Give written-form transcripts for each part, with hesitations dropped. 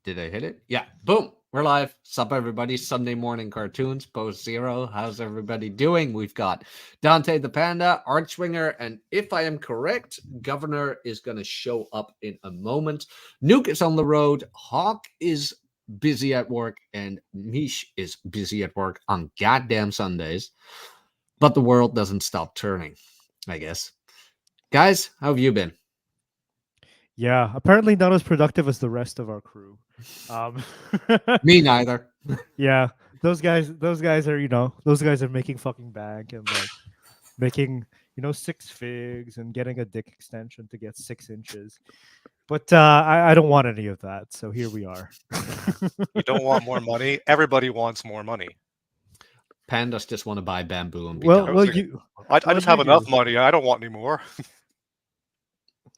Did I hit it? Yeah. Boom. We're live. Sup, everybody? Sunday morning cartoons, PÖST ZERÖ. How's everybody doing? We've got Dante the Panda, Archwinger, and if I am correct, Governor is going to show up in a moment. Nuke is on the road. Hawk is busy at work, and Mish is busy at work on goddamn Sundays. But the world doesn't stop turning, I guess. Guys, how have you been? Yeah, apparently not as productive as the rest of our crew. Me neither. Yeah, those guys are, those guys are making fucking bank and like making, 6 figs and getting a dick extension to get 6 inches. But I don't want any of that, so here we are. You don't want more money? Everybody wants more money. Pandas just want to buy bamboo and be Well, done. I just have enough money. I don't want any more.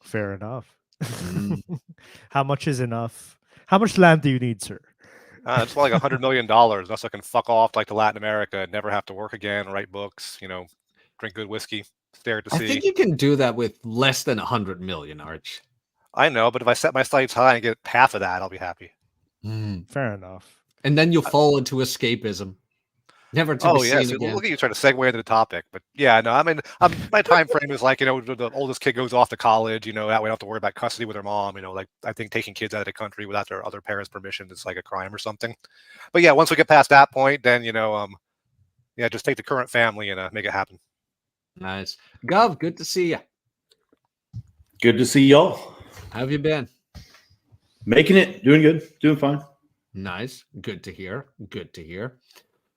Fair enough. How much is enough? How much land do you need, sir? It's like $100 million. Thus I can fuck off like to Latin America and never have to work again, write books, drink good whiskey, stare at the sea. I think you can do that with less than 100 million, Arch. I know, but if I set my sights high and get half of that, I'll be happy. Fair enough. And then you'll fall into escapism. Never to be seen again. Look at you trying to segue into the topic. But yeah, no, I mean, my time frame is like, the oldest kid goes off to college, that way I don't have to worry about custody with their mom. Like, I think taking kids out of the country without their other parents' permission is like a crime or something. But yeah, once we get past that point, then, just take the current family and make it happen. Nice. Gov, good to see you. Good to see y'all. How have you been? Making it. Doing good. Doing fine. Nice. Good to hear. Good to hear.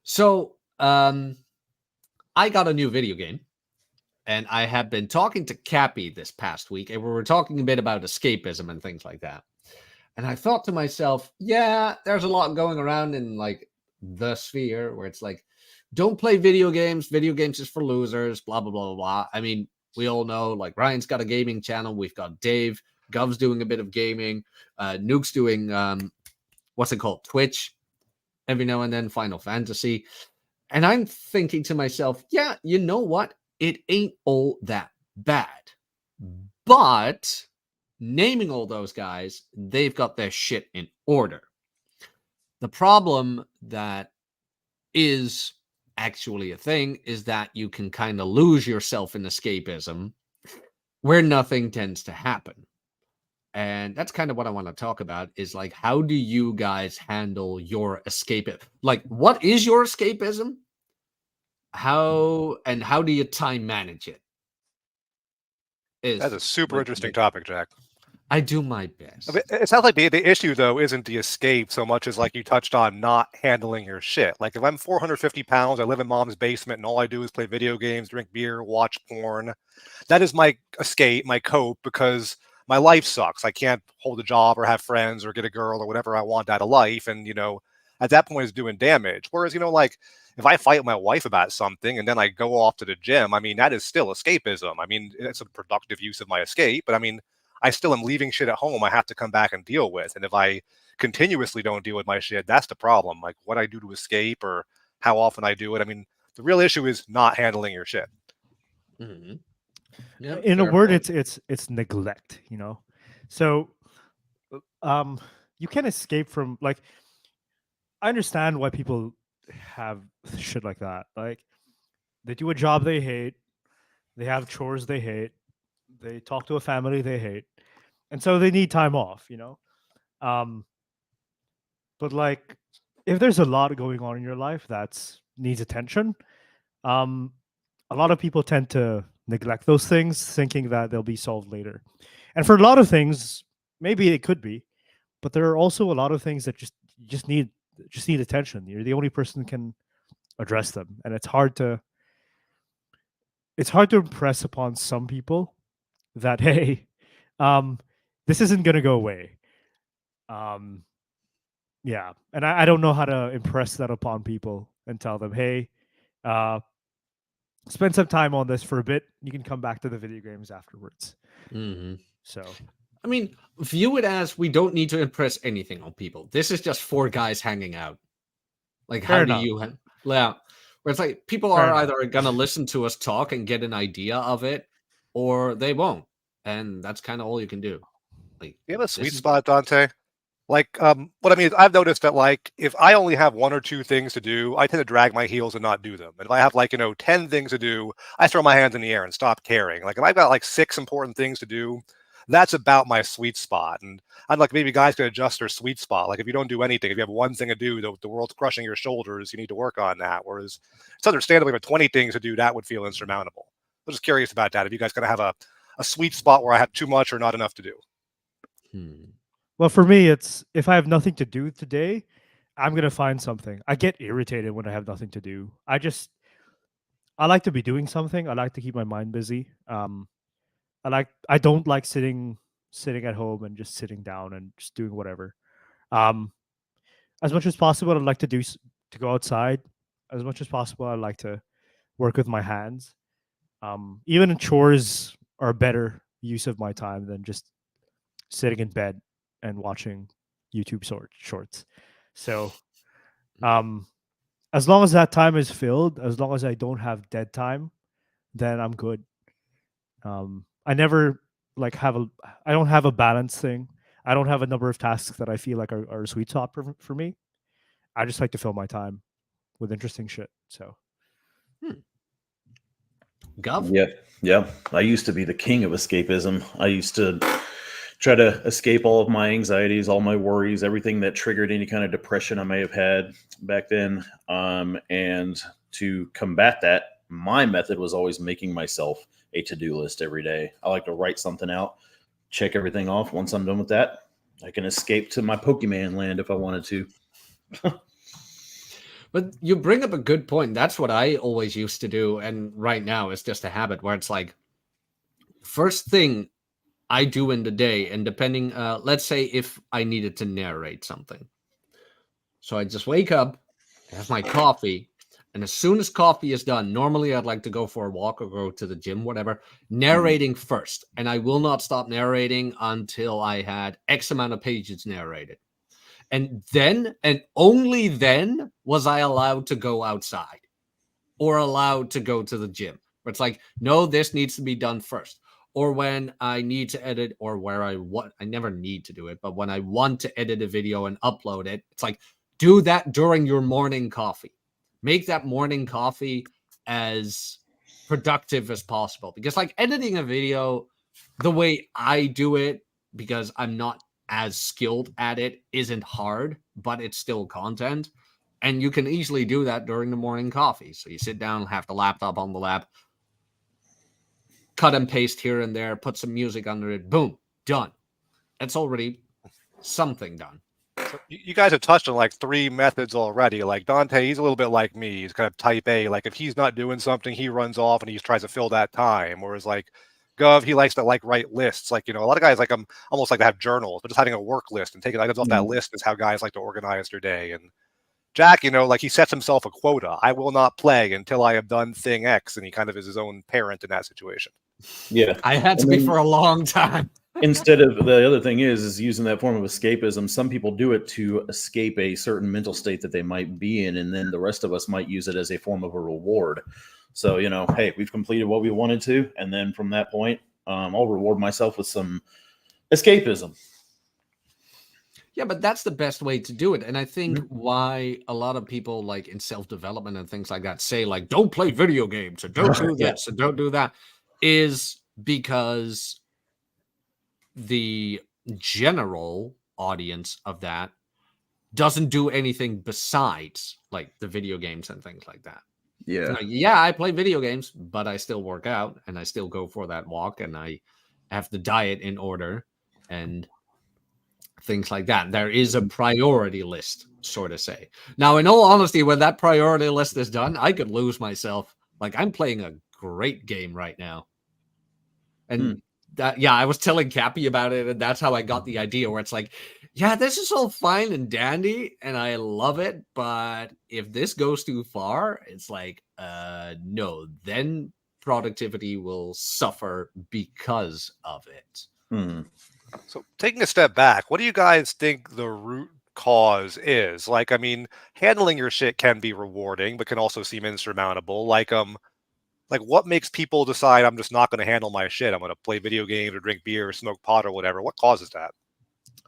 So, I got a new video game, and I have been talking to Cappy this past week, and we were talking a bit about escapism and things like that. And I thought to myself, yeah, there's a lot going around in, like, the sphere where it's like, don't play video games. Video games is for losers, blah, blah, blah, blah. I mean, we all know, like, Ryan's got a gaming channel. We've got Dave. Gov's doing a bit of gaming. Nuke's doing, what's it called? Twitch. Every now and then Final Fantasy. And I'm thinking to myself, yeah, you know what? It ain't all that bad. But naming all those guys, they've got their shit in order. The problem that is actually a thing is that you can kind of lose yourself in escapism where nothing tends to happen. And that's kind of what I want to talk about is like, how do you guys handle your escapism? Like, what is your escapism? How do you time manage it? That's a super interesting topic, Jack. I do my best. I mean, it sounds like the issue, though, isn't the escape so much as like you touched on not handling your shit. Like if I'm 450 pounds, I live in mom's basement, and all I do is play video games, drink beer, watch porn. That is my escape, my cope, because my life sucks. I can't hold a job or have friends or get a girl or whatever I want out of life. And, at that point it's doing damage. Whereas, like if I fight with my wife about something and then I go off to the gym, I mean, that is still escapism. I mean, it's a productive use of my escape, but I mean, I still am leaving shit at home I have to come back and deal with. And if I continuously don't deal with my shit, that's the problem. Like what I do to escape or how often I do it. I mean, the real issue is not handling your shit. Mm-hmm. Yep, in a word, it's neglect, So you can escape from, like, I understand why people have shit like that. Like they do a job they hate, they have chores they hate, they talk to a family they hate, and so they need time off, but like if there's a lot going on in your life that needs attention, a lot of people tend to neglect those things, thinking that they'll be solved later. And for a lot of things, maybe it could be, but there are also a lot of things that just need attention. You're the only person who can address them, and it's hard to impress upon some people that, hey, this isn't gonna go away. Yeah, and I don't know how to impress that upon people and tell them, hey, spend some time on this for a bit. You can come back to the video games afterwards. Mm-hmm. So, I mean, view it as we don't need to impress anything on people. This is just 4 guys hanging out. Like, how do you? Yeah, where it's like people are either gonna listen to us talk and get an idea of it, or they won't, and that's kind of all you can do. Like, you have a sweet spot, Dante. Like, what I mean is I've noticed that, like, if I only have 1 or 2 things to do, I tend to drag my heels and not do them. And if I have, like, 10 things to do, I throw my hands in the air and stop caring. Like, if I've got, like, 6 important things to do, that's about my sweet spot. And I'm like, maybe guys can adjust their sweet spot. Like, if you don't do anything, if you have one thing to do, the world's crushing your shoulders, you need to work on that. Whereas it's understandable, if 20 things to do, that would feel insurmountable. I'm just curious about that. If you guys going to have a sweet spot where I have too much or not enough to do. Well, for me, it's if I have nothing to do today, I'm gonna find something. I get irritated when I have nothing to do. I like to be doing something. I like to keep my mind busy. I don't like sitting at home and just sitting down and just doing whatever. Um, as much as possible, I'd like to to go outside. As much as possible, I like to work with my hands. Even chores are a better use of my time than just sitting in bed and watching YouTube shorts. So, as long as that time is filled, as long as I don't have dead time, then I'm good. I never I don't have a balance thing. I don't have a number of tasks that I feel like are a sweet spot for me. I just like to fill my time with interesting shit. So, Gov? Yeah. I used to be the king of escapism. I used to try to escape all of my anxieties, all my worries, everything that triggered any kind of depression I may have had back then. And to combat that, my method was always making myself a to-do list every day. I like to write something out, check everything off. Once I'm done with that, I can escape to my Pokemon land if I wanted to. But you bring up a good point. That's what I always used to do. And right now it's just a habit where it's like, first thing I do in the day, and depending, let's say if I needed to narrate something. So I just wake up, have my coffee, and as soon as coffee is done, normally I'd like to go for a walk or go to the gym, whatever, narrating first. And I will not stop narrating until I had X amount of pages narrated. And then, and only then, was I allowed to go outside or allowed to go to the gym. Where it's like, no, this needs to be done first. Or when I need to edit, or where I never need to do it, but when I want to edit a video and upload it, it's like, do that during your morning coffee. Make that morning coffee as productive as possible. Because like editing a video, the way I do it, because I'm not as skilled at it, isn't hard, but it's still content. And you can easily do that during the morning coffee. So you sit down, have the laptop on the lap, cut and paste here and there, put some music under it, boom, done. That's already something done. So you guys have touched on like 3 methods already. Like Dante, he's a little bit like me. He's kind of type A. Like if he's not doing something, he runs off and he tries to fill that time. Whereas like Gov, he likes to like write lists. Like, a lot of guys like almost like to have journals, but just having a work list and taking items off that list is how guys like to organize their day. And Jack, like he sets himself a quota. I will not play until I have done thing X, and he kind of is his own parent in that situation. Yeah. I had to be for a long time. Instead of the other thing is using that form of escapism. Some people do it to escape a certain mental state that they might be in, and then the rest of us might use it as a form of a reward. So, hey, we've completed what we wanted to, and then from that point, I'll reward myself with some escapism. Yeah, but that's the best way to do it. And I think why a lot of people like in self-development and things like that say like, don't play video games or don't do this and don't do that, is because the general audience of that doesn't do anything besides like the video games and things like that. Yeah. Like, yeah, I play video games, but I still work out and I still go for that walk and I have the diet in order and things like that. There is a priority list, sort of say. Now, in all honesty, when that priority list is done, I could lose myself. Like I'm playing a great game right now. And that, yeah, I was telling Cappy about it, and that's how I got the idea where it's like, yeah, this is all fine and dandy, and I love it, but if this goes too far, it's like, no, then productivity will suffer because of it. So taking a step back, what do you guys think the root cause is? Like, I mean, handling your shit can be rewarding, but can also seem insurmountable. Like what makes people decide I'm just not going to handle my shit? I'm going to play video games or drink beer or smoke pot or whatever. What causes that?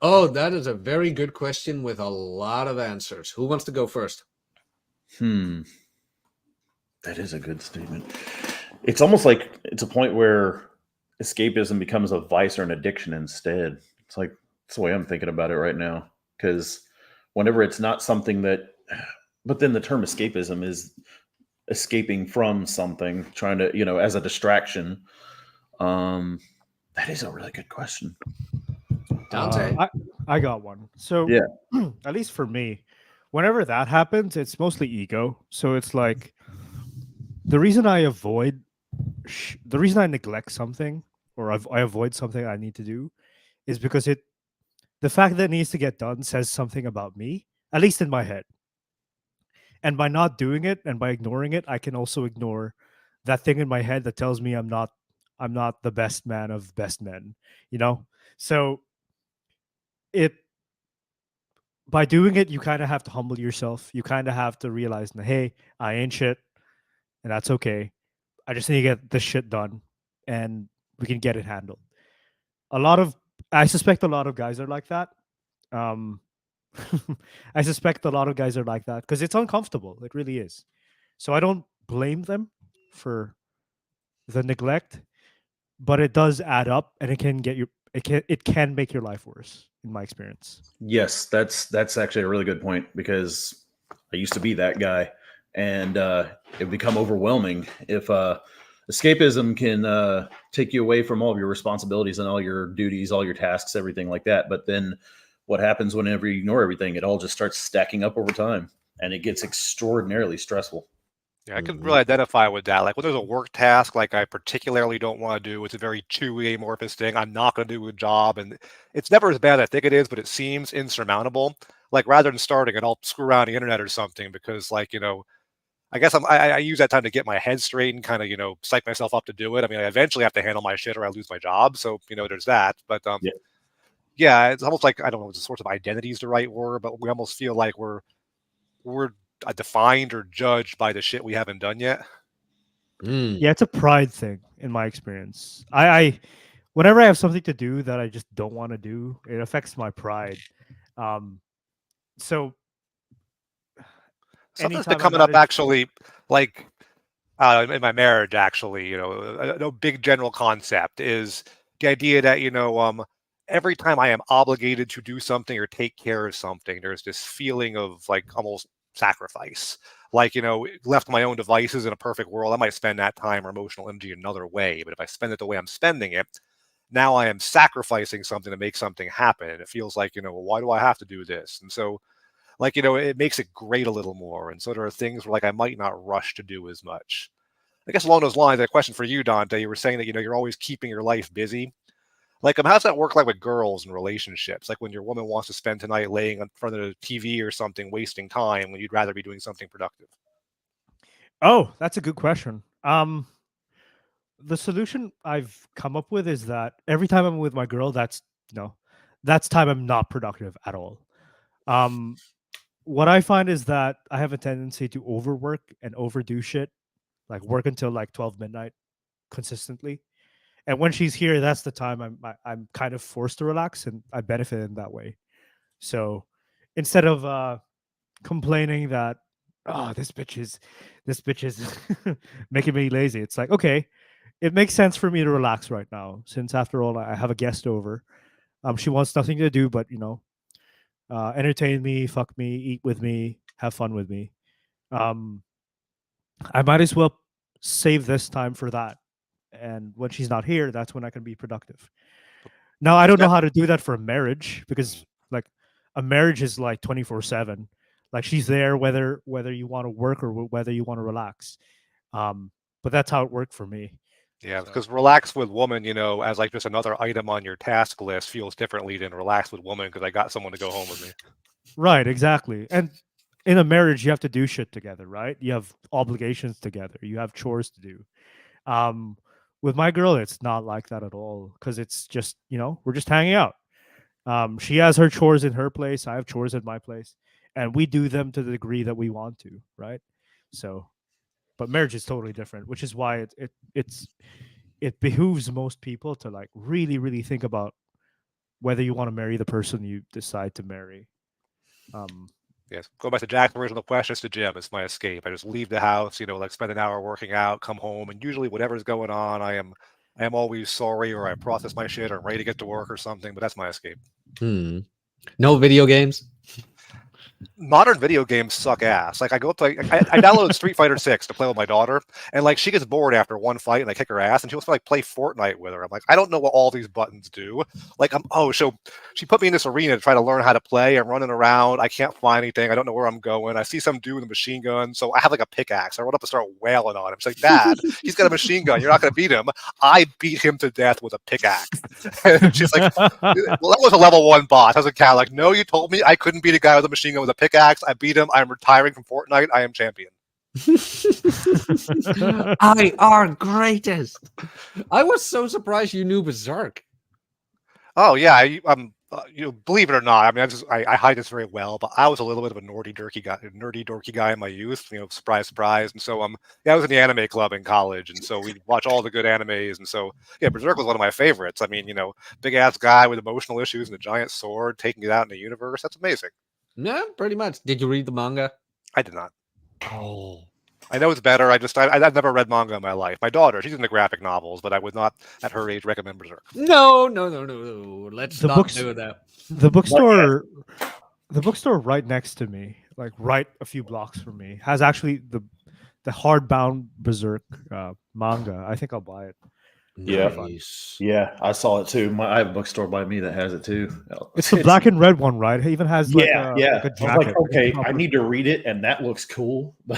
Oh, that is a very good question with a lot of answers. Who wants to go first? That is a good statement. It's almost like it's a point where escapism becomes a vice or an addiction instead. It's like that's the way I'm thinking about it right now. Because whenever it's not something that, but then the term escapism is escaping from something, trying to, as a distraction. That is a really good question. Dante? I got one. So Yeah. at least for me, whenever that happens, it's mostly ego. So it's like the reason I neglect something or I avoid something I need to do is because the fact that it needs to get done says something about me, at least in my head. And by not doing it and by ignoring it, I can also ignore that thing in my head that tells me I'm not the best man of best men, you know? So it by doing it, you kind of have to humble yourself. You kind of have to realize, hey, I ain't shit, and that's okay. I just need to get this shit done, and we can get it handled. I suspect a lot of guys are like that. Um, I suspect a lot of guys are like that because it's uncomfortable. It really is. So I don't blame them for the neglect, but it does add up, and it can make your life worse, in my experience. Yes, that's actually a really good point because I used to be that guy, and it become overwhelming if escapism can take you away from all of your responsibilities and all your duties, all your tasks, everything like that. But then what happens whenever you ignore everything? It all just starts stacking up over time, and it gets extraordinarily stressful. Yeah, I can really identify with that. Like when there's a work task like I particularly don't want to do, it's a very chewy, amorphous thing. I'm not going to do a job, and it's never as bad as I think it is, but it seems insurmountable. Like rather than starting it, I'll screw around the internet or something because, like, I guess I use that time to get my head straight and kind of psych myself up to do it. I mean, I eventually have to handle my shit or I lose my job, so there's that. But Yeah. yeah, it's almost like I don't know if the source of identity is the right word, but we almost feel like we're defined or judged by the shit we haven't done yet. Yeah, it's a pride thing in my experience. I whenever I have something to do that I just don't want to do, it affects my pride. So Something's anytime been I'm coming not up actually, like in my marriage. Actually, a big general concept is the idea that every time I am obligated to do something or take care of something, there's this feeling of like almost sacrifice. Like left to my own devices in a perfect world, I might spend that time or emotional energy another way. But if I spend it the way I'm spending it, now I am sacrificing something to make something happen. And it feels like well, why do I have to do this? And so like it makes it grate a little more, and so there are things where like I might not rush to do as much. I guess along those lines, a question for you, Dante. You were saying that you're always keeping your life busy. Like, how's that work like with girls and relationships? Like when your woman wants to spend tonight laying in front of the TV or something, wasting time when you'd rather be doing something productive. Oh, that's a good question. The solution I've come up with is that every time I'm with my girl, that's time I'm not productive at all. What I find is that I have a tendency to overwork and overdo shit, like work until like 12 midnight consistently. And when she's here, that's the time I'm kind of forced to relax, and I benefit in that way. So instead of complaining that this bitch is making me lazy, it's like, okay, it makes sense for me to relax right now, since after all I have a guest over. She wants nothing to do but entertain me, fuck me, eat with me, have fun with me. I might as well save this time for that. And when she's not here, that's when I can be productive. Now, I don't know how to do that for a marriage because, like, a marriage is like 24/7. Like, she's there whether you want to work or whether you want to relax. But that's how it worked for me. Yeah, because relax with woman, as like just another item on your task list feels differently than relax with woman because I got someone to go home with me. Right, exactly. And in a marriage, you have to do shit together, right? You have obligations together. You have chores to do. With my girl, it's not like that at all because it's just, we're just hanging out. She has her chores in her place. I have chores at my place, and we do them to the degree that we want to, right? So, but marriage is totally different, which is why it behooves most people to like really, really think about whether you want to marry the person you decide to marry. Yes. Go back to Jack's original question, it's the gym. It's my escape. I just leave the house, like spend an hour working out, come home, and usually whatever's going on, I am always sorry, or I process my shit, or I'm ready to get to work or something. But that's my escape. No video games. Modern video games suck ass. Like I go up to, I downloaded Street Fighter 6 to play with my daughter, and like she gets bored after one fight, and I kick her ass, and she wants to like play Fortnite with her. I'm like, I don't know what all these buttons do. Like so she put me in this arena to try to learn how to play. I'm running around. I can't find anything. I don't know where I'm going. I see some dude with a machine gun, so I have like a pickaxe. I run up and start wailing on him. She's like, Dad, he's got a machine gun. You're not going to beat him. I beat him to death with a pickaxe. And she's like, well, that was a level 1 boss. I was like, like, no, you told me I couldn't beat a guy with a machine gun with a pickaxe. I beat him. I'm retiring from Fortnite. I am champion. I are greatest. I was so surprised you knew Berserk. Oh yeah, believe it or not, I mean, I hide this very well, but I was a little bit of a nerdy dorky guy in my youth. Surprise, surprise. And so I was in the anime club in college, and so we'd watch all the good animes. And so yeah, Berserk was one of my favorites. I mean, big ass guy with emotional issues and a giant sword taking it out in the universe. That's amazing. Yeah, pretty much. Did you read the manga? I did not. Oh. I know it's better. I've never read manga in my life. My daughter, she's into graphic novels, but I would not, at her age, recommend Berserk. No. Let's not do that. The bookstore right next to me, like right a few blocks from me, has actually the hardbound Berserk manga. I think I'll buy it. Yeah. Nice. Yeah, I saw it too. I have a bookstore by me that has it too. It's the black and red one, right? It even has like yeah. like a I was jacket. like, okay, I need to read it, and that looks cool. I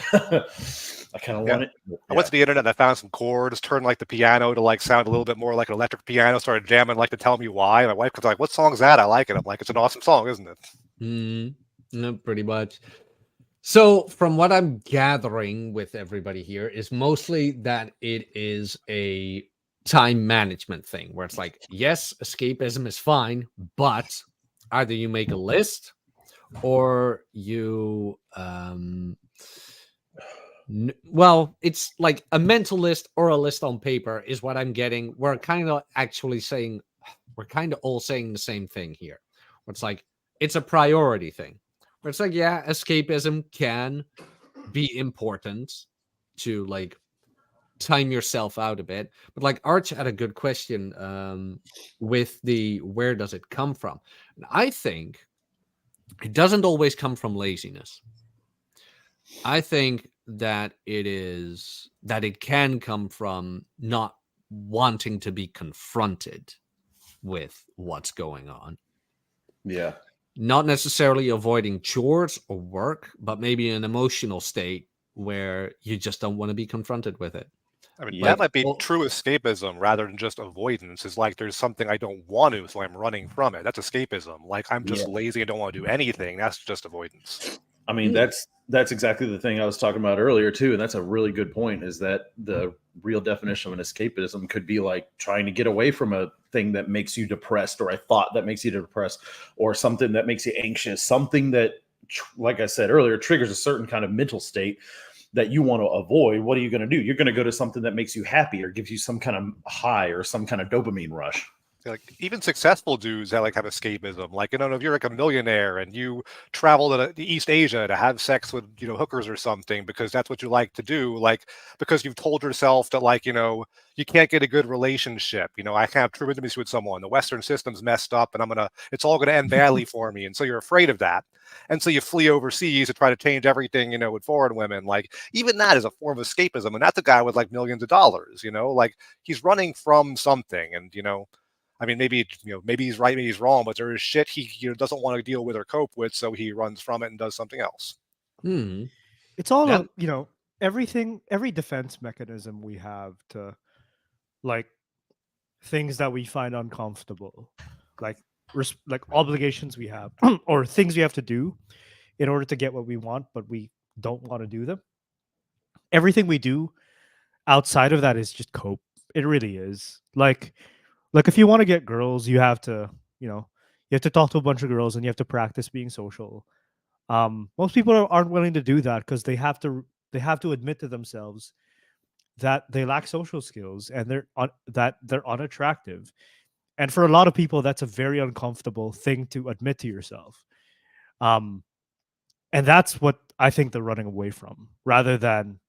kind of want it. I went to the internet and I found some chords, turned like the piano to like sound a little bit more like an electric piano, started jamming like to tell me why. My wife was like, "What song is that? I like it." I'm like, "It's an awesome song, isn't it?" No, pretty much. So from what I'm gathering with everybody here is mostly that it is a time management thing where it's like, yes, escapism is fine, but either you make a list or you well, it's like a mental list or a list on paper is what I'm getting. We're kind of all saying the same thing here. It's like it's a priority thing. Where it's like, yeah, escapism can be important to like time yourself out a bit, but like Arch had a good question with the where does it come from? And I think it doesn't always come from laziness. I think that it can come from not wanting to be confronted with what's going on. Yeah. Not necessarily avoiding chores or work, but maybe an emotional state where you just don't want to be confronted with it. I mean, that might be true escapism rather than just avoidance. Is like there's something I don't want to, so I'm running from it. That's escapism. Like I'm just lazy, I don't want to do anything. That's just avoidance. I mean, that's exactly the thing I was talking about earlier too, and that's a really good point. Is that the real definition of an escapism could be like trying to get away from a thing that makes you depressed, or a thought that makes you depressed, or something that makes you anxious, something that, like I said earlier, triggers a certain kind of mental state that you want to avoid. What are you going to do? You're going to go to something that makes you happy or gives you some kind of high or some kind of dopamine rush. Like even successful dudes have escapism. Like, if you're like a millionaire and you travel to East Asia to have sex with, hookers or something because that's what you like to do, like because you've told yourself that like, you can't get a good relationship. I can't have true intimacy with someone. The Western system's messed up and it's all gonna end badly for me. And so you're afraid of that. And so you flee overseas to try to change everything, with foreign women. Like even that is a form of escapism. And that's a guy with like millions of dollars, like he's running from something. And, I mean, maybe he's right, maybe he's wrong, but there is shit he doesn't want to deal with or cope with, so he runs from it and does something else. It's all everything, every defense mechanism we have to like things that we find uncomfortable, like obligations we have or things we have to do in order to get what we want, but we don't want to do them. Everything we do outside of that is just cope. It really is. Like if you want to get girls, you have to, you have to talk to a bunch of girls and you have to practice being social. Most people aren't willing to do that because they have to admit to themselves that they lack social skills and they're unattractive. And for a lot of people, that's a very uncomfortable thing to admit to yourself. And that's what I think they're running away from, rather than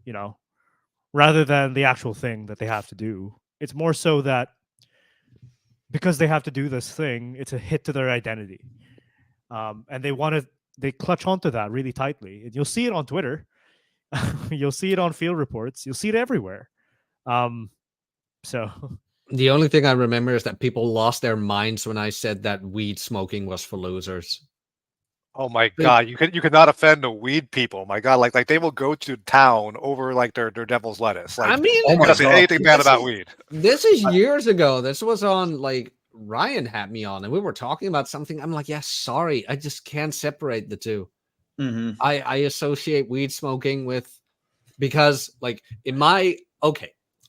the actual thing that they have to do. It's more so that because they have to do this thing, it's a hit to their identity. And they clutch onto that really tightly. And you'll see it on Twitter. You'll see it on field reports. You'll see it everywhere. So the only thing I remember is that people lost their minds when I said that weed smoking was for losers. Oh my God, you could not offend the weed people. My God, like they will go to town over like their devil's lettuce. Like, I mean, I'm not saying anything bad about weed. This is years ago. This was on like Ryan had me on, and we were talking about something. I'm like, yeah, sorry, I just can't separate the two. Mm-hmm. I associate weed smoking with, because like in my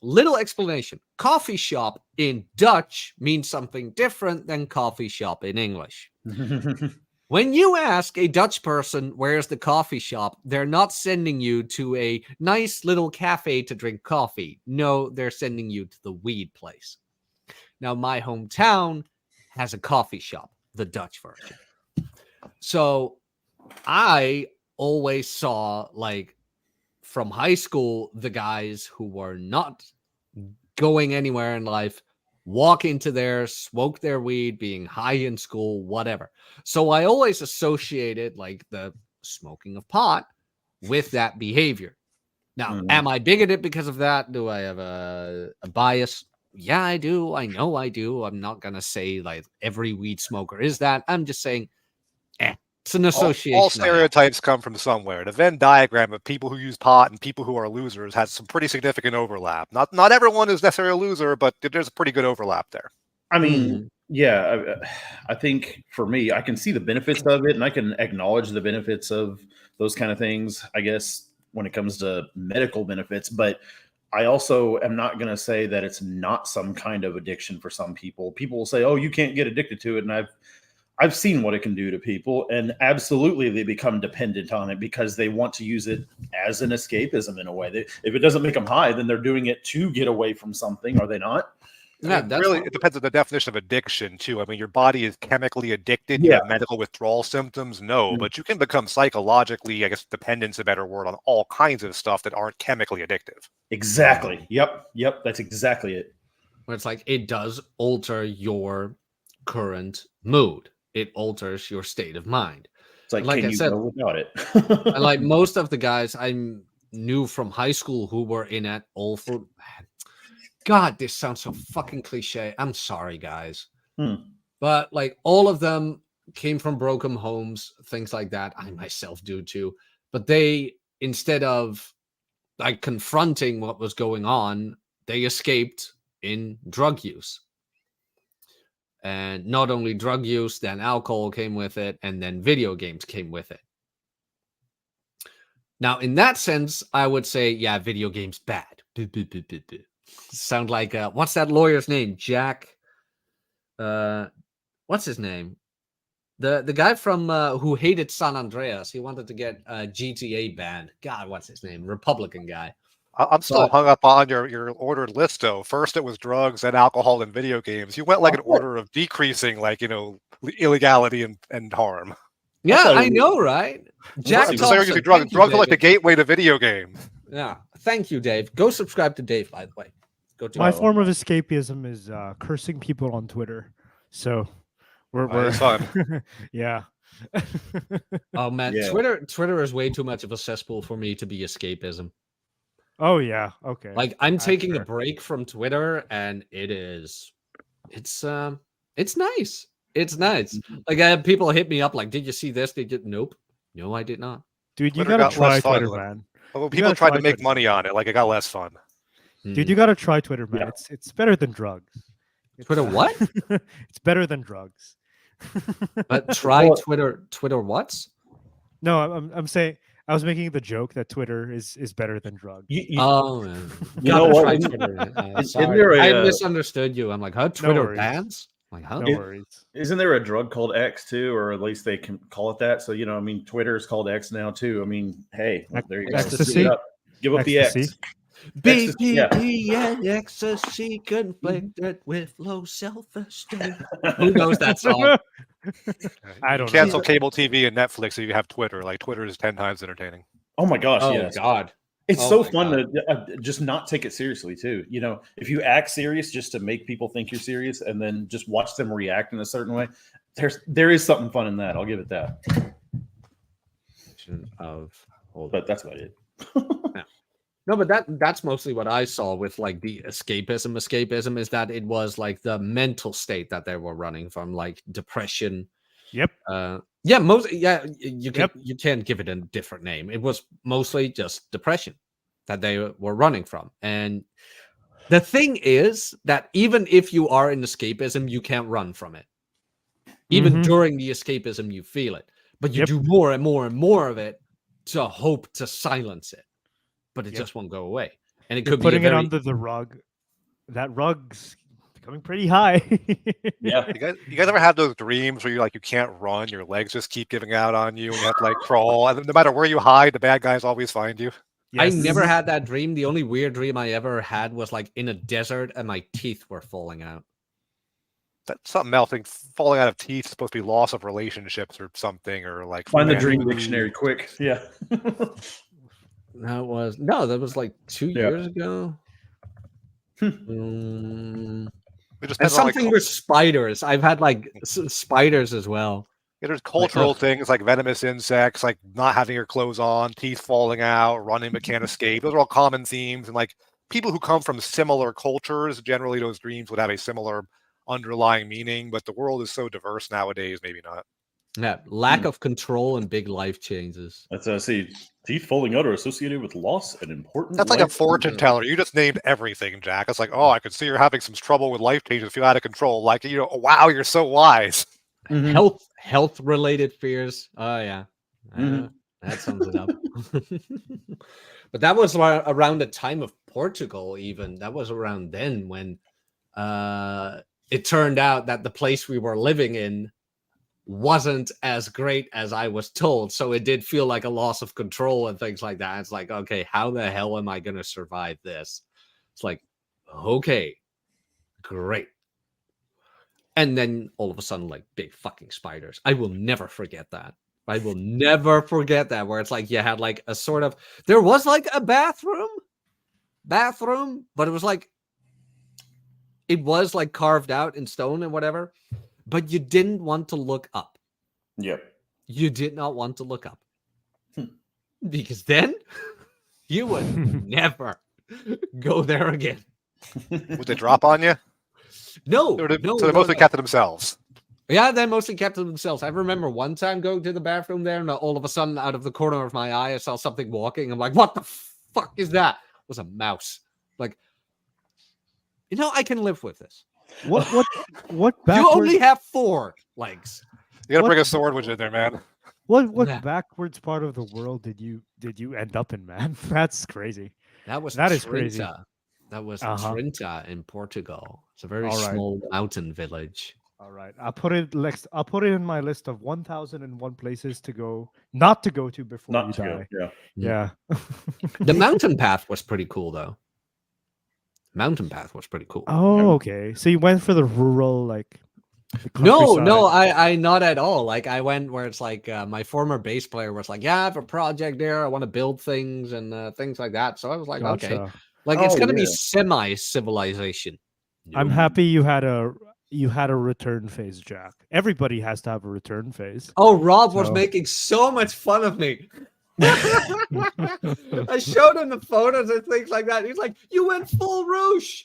little explanation, coffee shop in Dutch means something different than coffee shop in English. When you ask a Dutch person, where's the coffee shop, they're not sending you to a nice little cafe to drink coffee. No, they're sending you to the weed place. Now, my hometown has a coffee shop, the Dutch version. So I always saw, like, from high school, the guys who were not going anywhere in life walk into there, smoke their weed, being high in school, whatever. So I always associated like the smoking of pot with that behavior. Now, am I bigoted because of that? Do I have a bias? Yeah, I do. I know I do. I'm not going to say like every weed smoker is that. I'm just saying, it's an association. All stereotypes come from somewhere. The Venn diagram of people who use pot and people who are losers has some pretty significant overlap. Not everyone is necessarily a loser, but there's a pretty good overlap there. I mean, yeah, I think for me, I can see the benefits of it, and I can acknowledge the benefits of those kind of things, I guess, when it comes to medical benefits. But I also am not going to say that it's not some kind of addiction for some people. People will say, oh, you can't get addicted to it. And I've seen what it can do to people, and absolutely they become dependent on it because they want to use it as an escapism in a way. If it doesn't make them high, then they're doing it to get away from something, are they not? Yeah, it depends on the definition of addiction too. I mean, your body is chemically addicted. You have medical withdrawal symptoms, but you can become psychologically, I guess, dependent's a better word, on all kinds of stuff that aren't chemically addictive. Exactly. Yep. That's exactly it. Where it's like it does alter your current mood. It alters your state of mind. It's like can I said, go without it? And like most of the guys I knew from high school who were in it all for. God, this sounds so fucking cliche. I'm sorry, guys. But like all of them came from broken homes, things like that. I myself do too. But they, instead of like confronting what was going on, they escaped in drug use. And not only drug use, then alcohol came with it, and then video games came with it. Now, in that sense, I would say, yeah, video games bad. Sound like what's that lawyer's name? Jack. What's his name? The guy from who hated San Andreas. He wanted to get GTA banned. God, what's his name? Republican guy. I'm still hung up on your ordered list, though. First it was drugs, then alcohol, and video games. You went like an order of decreasing, like, illegality and harm. Yeah, I know, right? Jack Thompson, drugs are like the gateway to video games. Yeah, thank you, Dave. Go subscribe to Dave, by the way. Go to my form of escapism is cursing people on Twitter. So we're fun. Yeah. Oh man, yeah. Twitter is way too much of a cesspool for me to be escapism. Oh yeah, okay. Like I'm taking a break from Twitter, and it's nice. It's nice. Like I have people hit me up like, "Did you see this? Did you?" Nope. No, I did not. Dude, you gotta try Twitter, man. Well, people tried to make money on it. Like it got less fun. Dude, you gotta try Twitter, man. Yeah. It's better than drugs. Twitter what? It's better than drugs. But try Twitter. Twitter what? No, I'm saying. I was making the joke that Twitter is better than drugs. You know what? I misunderstood you. I'm like, huh? Twitter bans? Like, huh? No worries. Isn't there a drug called X too, or at least they can call it that? So Twitter is called X now too. I mean, hey, there you go. Ecstasy? Give up the X. BPD and ecstasy conflicted with low self-esteem. Who knows that song? I You don't cancel know. cable TV and Netflix if you have Twitter. Like Twitter is 10 times entertaining. Oh my gosh, Oh yes. God. It's Oh so my fun God. to just not take it seriously too. You know, if you act serious just to make people think you're serious, and then just watch them react in a certain way, there is something fun in that. I'll give it that. But that's about it. No, but that's mostly what I saw with like the escapism. Escapism is that it was like the mental state that they were running from, like depression. Yep. You can't give it a different name. It was mostly just depression that they were running from. And the thing is that even if you are in escapism, you can't run from it. Even during the escapism, you feel it, but you do more and more and more of it to hope to silence it, but it just won't go away. And it You're could putting be it under the rug. That rug's becoming pretty high. Yeah. You guys ever have those dreams where you can't run, your legs just keep giving out on you, and you have to like crawl, and no matter where you hide, the bad guys always find you. I never had that dream. The only weird dream I ever had was like in a desert and my teeth were falling out. That's something else. Like, falling out of teeth is supposed to be loss of relationships or something, or like Find the family. dream dictionary quick. Yeah. That was like 2 years ago. It just And depends on, something with spiders. I've had like spiders as well. there's cultural things like venomous insects, like not having your clothes on, teeth falling out, running but can't escape. Those are all common themes, and like people who come from similar cultures, generally those dreams would have a similar underlying meaning. But the world is so diverse nowadays, maybe not. Yeah, lack of control and big life changes. That's see, teeth falling out are associated with loss and important. That's like a life fortune teller. You just named everything, Jack. It's like, oh, I can see you're having some trouble with life changes, feel out of control. Like, oh, wow, you're so wise. Health related fears. Oh yeah, that sums it up. But that was around the time of Portugal. Even that was around then when it turned out that the place we were living in wasn't as great as I was told. So it did feel like a loss of control and things like that. It's like, okay, how the hell am I going to survive this? It's like, okay, great. And then all of a sudden, like big fucking spiders. I will never forget that. I will never forget that, where it's like you had like a sort of, there was like a bathroom, but it was like carved out in stone and whatever. But you didn't want to look up. Yep. You did not want to look up. Because then you would never go there again. Would they drop on you? No. So they mostly kept to themselves. Yeah, they mostly kept to themselves. I remember one time going to the bathroom there, and all of a sudden, out of the corner of my eye, I saw something walking. I'm like, what the fuck is that? It was a mouse. Like, I can live with this. What You only have 4 legs. You gotta bring a sword with you there, man. What backwards part of the world did you end up in, man? That's crazy. That is crazy. That was Trinta in Portugal. It's a very small mountain village. All right, I'll put it in my list of 1,001 places not to go to before you die. Yeah. The mountain path was pretty cool, though. Mountain path was pretty cool. Oh, okay. So you went for the rural, like. No, I not at all. Like I went where it's like my former bass player was like, yeah, I have a project there. I want to build things and things like that. So I was like, okay, like it's gonna be semi-civilization. I'm happy you had a return phase, Jack. Everybody has to have a return phase. Oh, Rob was making so much fun of me. I showed him the photos and things like that. He's like, you went full Rouge.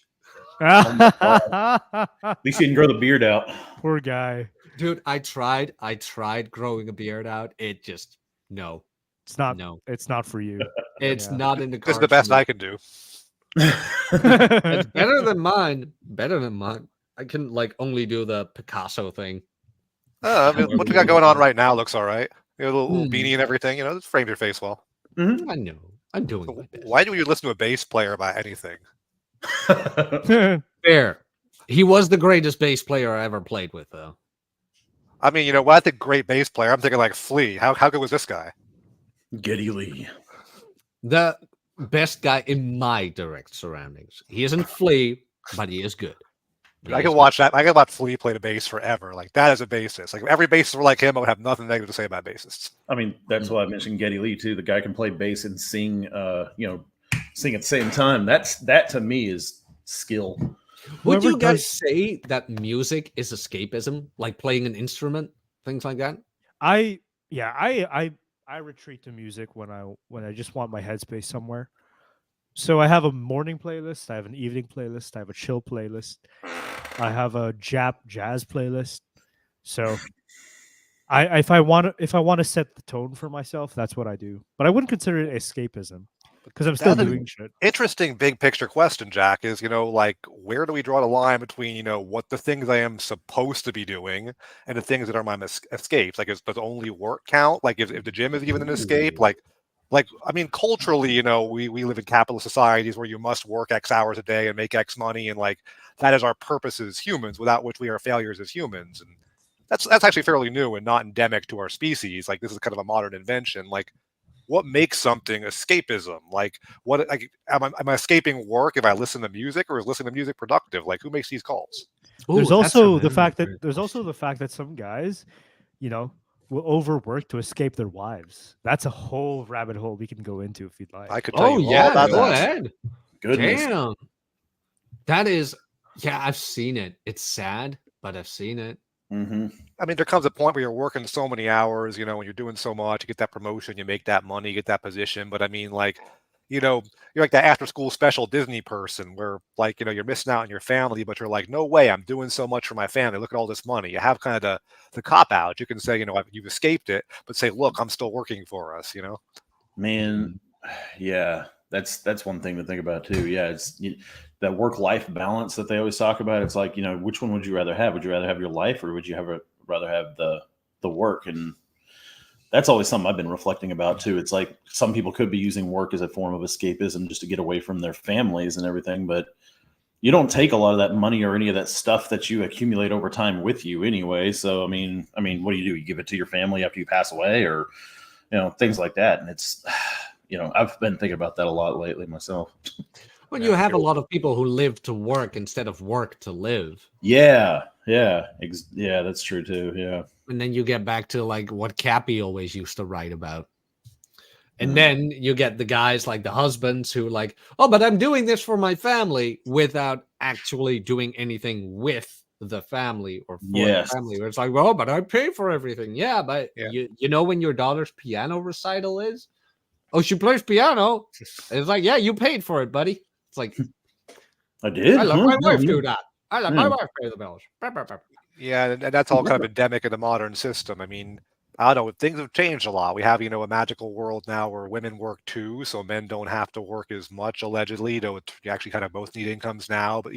At least you didn't grow the beard out. Poor guy. Dude, I tried growing a beard out. It just It's not for you. It's not in the cards. It's the best I can do. It's better than mine. I can only do the Picasso thing. I mean, what we got going on right now looks all right. You know, a little beanie and everything. It frames your face well. I know. I'm doing my best. Why do you listen to a bass player about anything? Fair. He was the greatest bass player I ever played with, though. I mean, when I think great bass player, I'm thinking like Flea. How good was this guy? Geddy Lee. best guy in my direct surroundings. He isn't Flea, but he is good. I can watch that. I can watch Flea play the bass forever. Like that is a bassist. Like if every bassist were like him, I would have nothing negative to say about bassists. I mean, that's why I mentioned Geddy Lee too. The guy can play bass and sing, sing at the same time. That to me is skill. Would you guys say that music is escapism, like playing an instrument, things like that? I retreat to music when I just want my headspace somewhere. So I have a morning playlist, I have an evening playlist, I have a chill playlist, I have a jazz playlist. So if I want to set the tone for myself, that's what I do. But I wouldn't consider it escapism because I'm still doing shit. Interesting big picture question, Jack, is, like where do we draw the line between, what the things I am supposed to be doing and the things that are my escapes? Like, does only work count? Like if the gym is even an escape, like, I mean, culturally, we live in capitalist societies where you must work X hours a day and make X money. And like, that is our purpose as humans, without which we are failures as humans. And that's actually fairly new and not endemic to our species. Like, this is kind of a modern invention. Like, what makes something escapism? Like, am I escaping work if I listen to music, or is listening to music productive? Like, who makes these calls? There's also the fact that some guys, will overwork to escape their wives. That's a whole rabbit hole we can go into if you'd like. I could tell you all about go that. ahead. Goodness. Damn. That is, I've seen it. It's sad, but I've seen it. Mm-hmm. I mean, there comes a point where you're working so many hours, when you're doing so much, you get that promotion, you make that money, you get that position. But I mean, like, you're like that after school special Disney person where, like, you're missing out on your family, but you're like, no way, I'm doing so much for my family. Look at all this money. You have kind of the cop out. You can say, you've escaped it, but say, look, I'm still working for us, Man, yeah, that's one thing to think about too. Yeah, it's that work-life balance that they always talk about. It's like, which one would you rather have? Would you rather have your life, or would you rather have the work? And that's always something I've been reflecting about too. It's like some people could be using work as a form of escapism just to get away from their families and everything, but you don't take a lot of that money or any of that stuff that you accumulate over time with you anyway. So, I mean, what do? You give it to your family after you pass away, or, things like that. And it's, I've been thinking about that a lot lately myself. Well, you have a lot of people who live to work instead of work to live. Yeah, that's true too. Yeah. And then you get back to like what Cappy always used to write about. And then you get the guys like the husbands who like, oh, but I'm doing this for my family without actually doing anything with the family or for the family. Where it's like, well, but I pay for everything. Yeah, but you know when your daughter's piano recital is? Oh, she plays piano. It's like, yeah, you paid for it, buddy. It's like, I did. I let my wife do that. I let my wife pay the bills. Yeah, and that's all kind of endemic in the modern system. I mean, I don't know, things have changed a lot. We have, a magical world now where women work too, so men don't have to work as much, allegedly, though you actually kind of both need incomes now. But,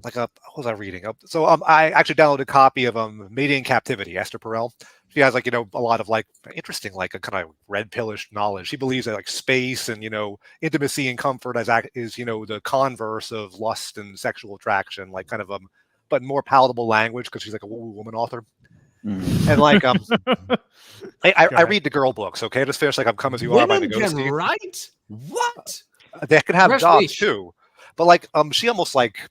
like, what was I reading? So I actually downloaded a copy of Mating in Captivity, Esther Perel. She has, like, a lot of, like, interesting, like, a kind of red pillish knowledge. She believes that, like, space and, intimacy and comfort is the converse of lust and sexual attraction, like, kind of, but in more palatable language, because she's, like, a woman author. And like I read the girl books, okay? I just finished like I'm Come As You Are by the Ghost. Right? What? They could have jobs too. But like she almost like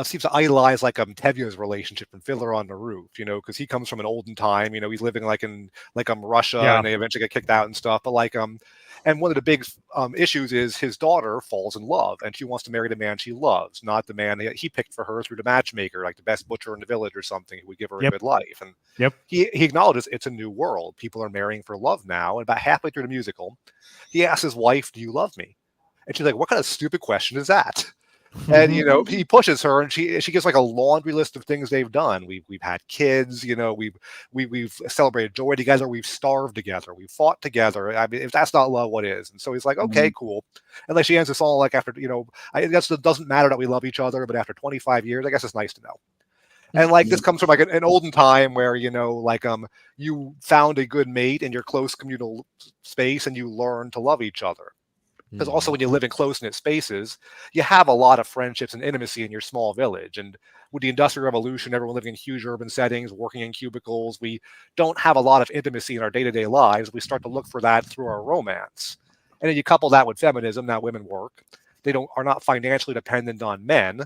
seems to idolize like Tevye's relationship from Fiddler on the Roof, because he comes from an olden time, he's living like in like Russia and they eventually get kicked out and stuff. But like and one of the big issues is his daughter falls in love and she wants to marry the man she loves, not the man that he picked for her through the matchmaker, like the best butcher in the village or something who would give her a good life. And he acknowledges it's a new world. People are marrying for love now. And about halfway through the musical, he asks his wife, "Do you love me?" And she's like, "What kind of stupid question is that?" And he pushes her, and she gives like a laundry list of things they've done. We've had kids, we've celebrated joy together, we've starved together, we've fought together. I mean, if that's not love, what is? And so he's like, okay, cool. And like she ends this all like after, I guess it doesn't matter that we love each other, but after 25 years, I guess it's nice to know. And like this comes from like an olden time where like you found a good mate in your close communal space and you learn to love each other. Because also when you live in close-knit spaces, you have a lot of friendships and intimacy in your small village. And with the Industrial Revolution, everyone living in huge urban settings, working in cubicles, we don't have a lot of intimacy in our day-to-day lives. We start to look for that through our romance. And then you couple that with feminism. Now women work. They are not financially dependent on men.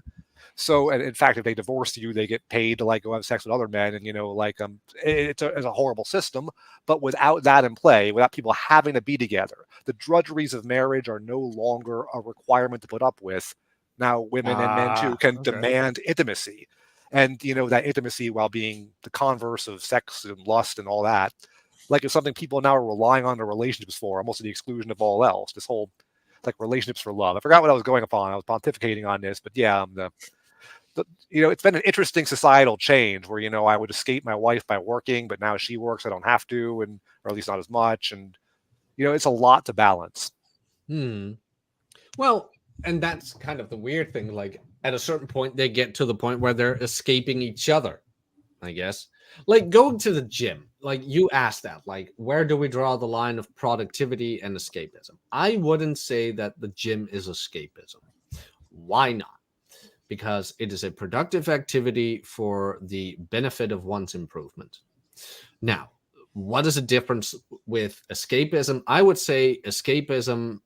So, and in fact, if they divorce you, they get paid to like go have sex with other men, and it's a horrible system. But without that in play, without people having to be together, the drudgeries of marriage are no longer a requirement to put up with. Now, women and men too can demand intimacy, and that intimacy, while being the converse of sex and lust and all that, like it's something people now are relying on their relationships for, almost to the exclusion of all else. This whole like relationships for love. I forgot what I was going upon. I was pontificating on this, but yeah, it's been an interesting societal change where, I would escape my wife by working, but now she works, I don't have to, or at least not as much. And, it's a lot to balance. Well, and that's kind of the weird thing. Like at a certain point, they get to the point where they're escaping each other, I guess. Like going to the gym, like you asked that, like, where do we draw the line of productivity and escapism? I wouldn't say that the gym is escapism. Why not? Because it is a productive activity for the benefit of one's improvement. Now, what is the difference with escapism? I would say escapism.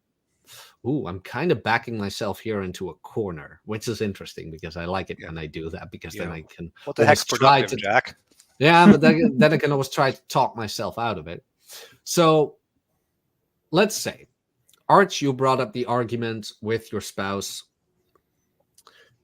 I'm kind of backing myself here into a corner, which is interesting because I like it when I do that, because then I can. What the heck's productive, Jack? Yeah, but then I can always try to talk myself out of it. So let's say, Arch, you brought up the argument with your spouse,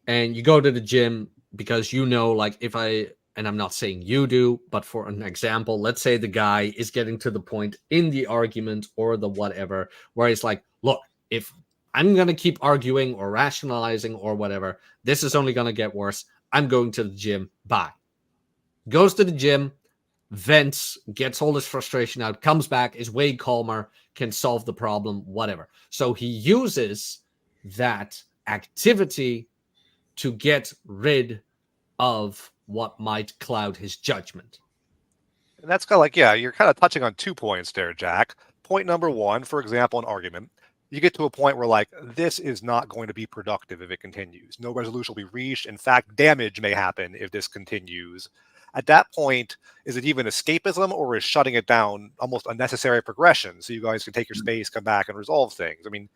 and you go to the gym because like and I'm not saying you do, but for an example, let's say the guy is getting to the point in the argument or the whatever where he's like, look, if I'm going to keep arguing or rationalizing or whatever, this is only going to get worse. I'm going to the gym. Bye. Goes to the gym, vents, gets all his frustration out, comes back, is way calmer, can solve the problem, whatever. So he uses that activity to get rid of what might cloud his judgment. And that's kind of like, you're kind of touching on 2 points there, Jack. Point number 1, for example, an argument. You get to a point where like, this is not going to be productive if it continues. No resolution will be reached. In fact, damage may happen if this continues. At that point, is it even escapism, or is shutting it down almost unnecessary progression so you guys can take your space, come back, and resolve things? I mean,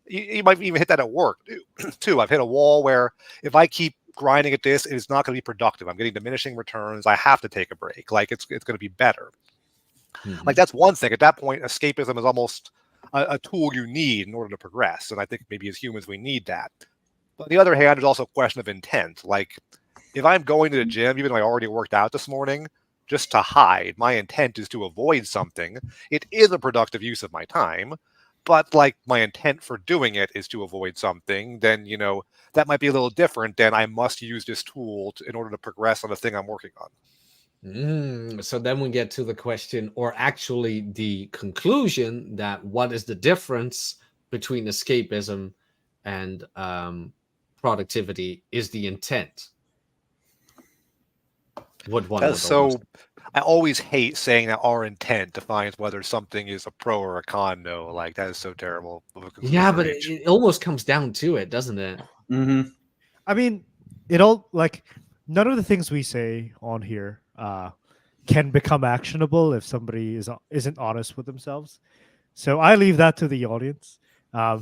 you might even hit that at work too. I've hit a wall where if I keep grinding at this, it is not going to be productive. I'm getting diminishing returns. I have to take a break. Like it's going to be better. Like that's one thing. At that point, escapism is almost a tool you need in order to progress. And I think maybe as humans, we need that. But on the other hand, there's also a question of intent. Like if I'm going to the gym, even though I already worked out this morning, just to hide, my intent is to avoid something. It is a productive use of my time. But like my intent for doing it is to avoid something, then, that might be a little different than I must use this tool in order to progress on the thing I'm working on. So then we get to the question, or actually the conclusion, that what is the difference between escapism and productivity is the intent. I always hate saying that our intent defines whether something is a pro or a con. No, like that is so terrible. Yeah, but it almost comes down to it, doesn't it? Mm-hmm. I mean, it all like none of the things we say on here can become actionable if somebody isn't honest with themselves. So I leave that to the audience. I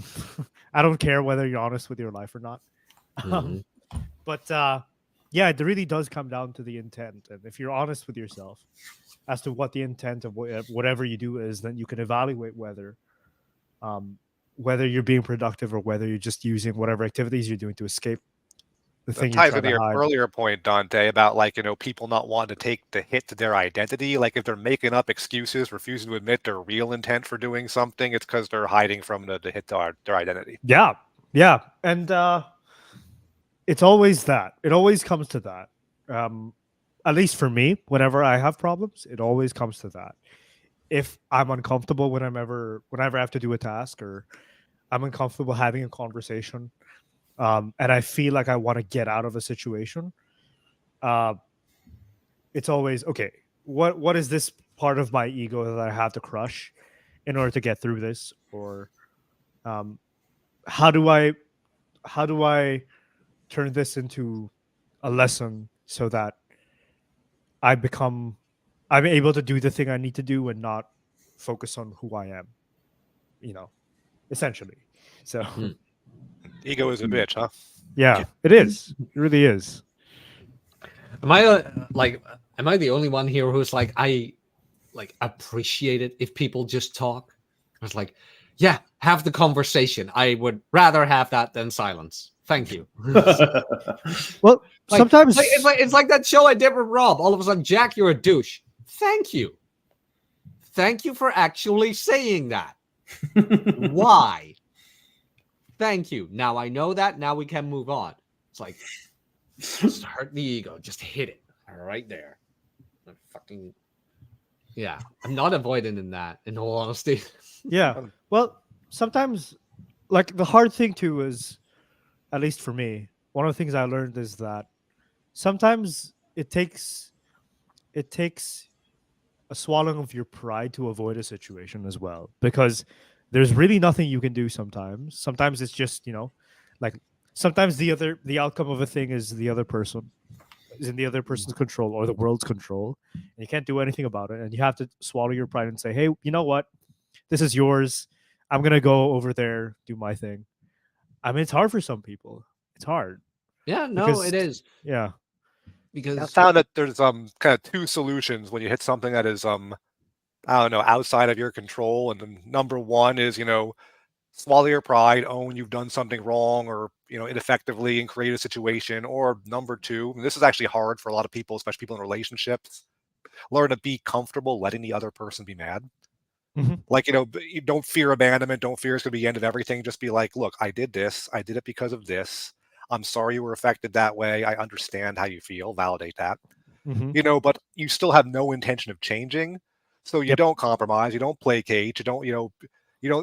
don't care whether you're honest with your life or not. But yeah, it really does come down to the intent. And if you're honest with yourself as to what the intent of whatever you do is, then you can evaluate whether you're being productive or whether you're just using whatever activities you're doing to escape the thing. That ties into your earlier point, Dante, about like, people not wanting to take the hit to their identity. Like if they're making up excuses, refusing to admit their real intent for doing something, it's because they're hiding from the hit to their identity. Yeah. Yeah. And it's always that. It always comes to that. At least for me, whenever I have problems, it always comes to that. If I'm uncomfortable whenever I have to do a task, or I'm uncomfortable having a conversation, and I feel like I want to get out of a situation, it's always, okay, what is this part of my ego that I have to crush in order to get through this? Or how do I turn this into a lesson so that I'm able to do the thing I need to do and not focus on who I am, essentially. So Ego is a bitch, huh? yeah, it is. It really is. Am I am I the only one here who's like, I like appreciate it if people just talk? I was like, yeah, have the conversation. I would rather have that than silence. Thank you. Well, sometimes It's like that show I did with Rob. All of a sudden, Jack, you're a douche. Thank you. Thank you for actually saying that. Why? Thank you. Now I know that. Now we can move on. It's like, just hurt the ego. Just hit it right there. Fucking yeah. I'm not avoiding in that, in all honesty. yeah. Well, sometimes, like, the hard thing too is, at least for me, one of the things I learned is that sometimes it takes a swallowing of your pride to avoid a situation as well, because there's really nothing you can do sometimes. Sometimes it's just, like, sometimes the outcome of a thing is in the other person's control or the world's control, and you can't do anything about it, and you have to swallow your pride and say, hey, you know what, this is yours. I'm gonna go over there, do my thing. I mean, it's hard for some people. It's hard. Yeah, no, Because- it is. Yeah. Because I found that there's kind of two solutions when you hit something that is I don't know, outside of your control. And then number one is, swallow your pride, own you've done something wrong or, ineffectively and create a situation. Or number two, and this is actually hard for a lot of people, especially people in relationships, learn to be comfortable letting the other person be mad. Mhm. Like, you don't fear abandonment. Don't fear it's going to be the end of everything. Just be like, look, I did this. I did it because of this. I'm sorry you were affected that way. I understand how you feel. Validate that. Mhm. But you still have no intention of changing. So you Yep. don't compromise. You don't placate. You don't,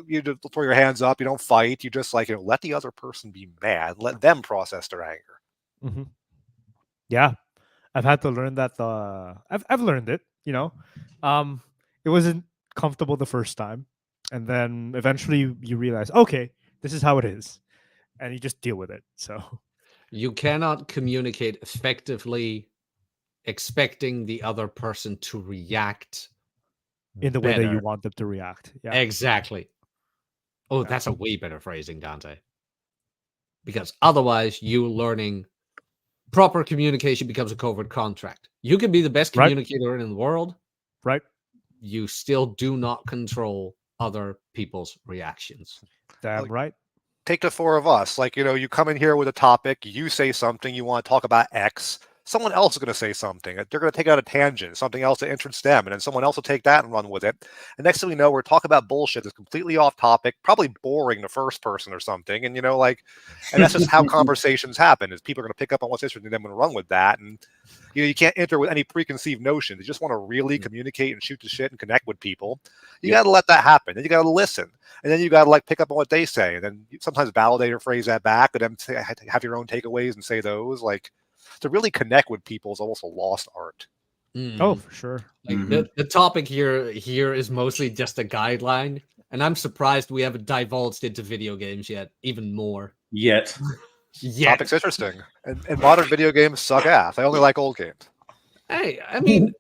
you just throw your hands up. You don't fight. You just let the other person be mad. Let them process their anger. Mm-hmm. Yeah, I've had to learn that. I've learned it. It wasn't comfortable the first time, and then eventually you realize, okay, this is how it is, and you just deal with it. So you cannot communicate effectively expecting the other person to react in the way that you better. want them to react. Yeah. Exactly. Oh, that's a way better phrasing, Dante. Because otherwise, you learning proper communication becomes a covert contract. You can be the best Right. communicator in the world. Right. You still do not control other people's reactions. Damn Like- right. Take the four of us. Like, you come in here with a topic, you say something, you want to talk about X. Someone else is going to say something. They're going to take out a tangent, something else that interests them, and then someone else will take that and run with it. And next thing we know, we're talking about bullshit that's completely off topic, probably boring the first person or something. And and that's just how conversations happen. Is people are going to pick up on what's interesting to them and run with that. And you can't enter with any preconceived notions. You just want to really communicate and shoot the shit and connect with people. You got to let that happen. Then you got to listen, and then you got to pick up on what they say, and then sometimes validate or phrase that back, and then have your own takeaways and say those. To really connect with people is almost a lost art. Oh, for sure. Like the topic here is mostly just a guideline, and I'm surprised we haven't divulged into video games yet, even more. Yet. Topic's interesting, and modern video games suck ass. I only like old games. Hey, I mean,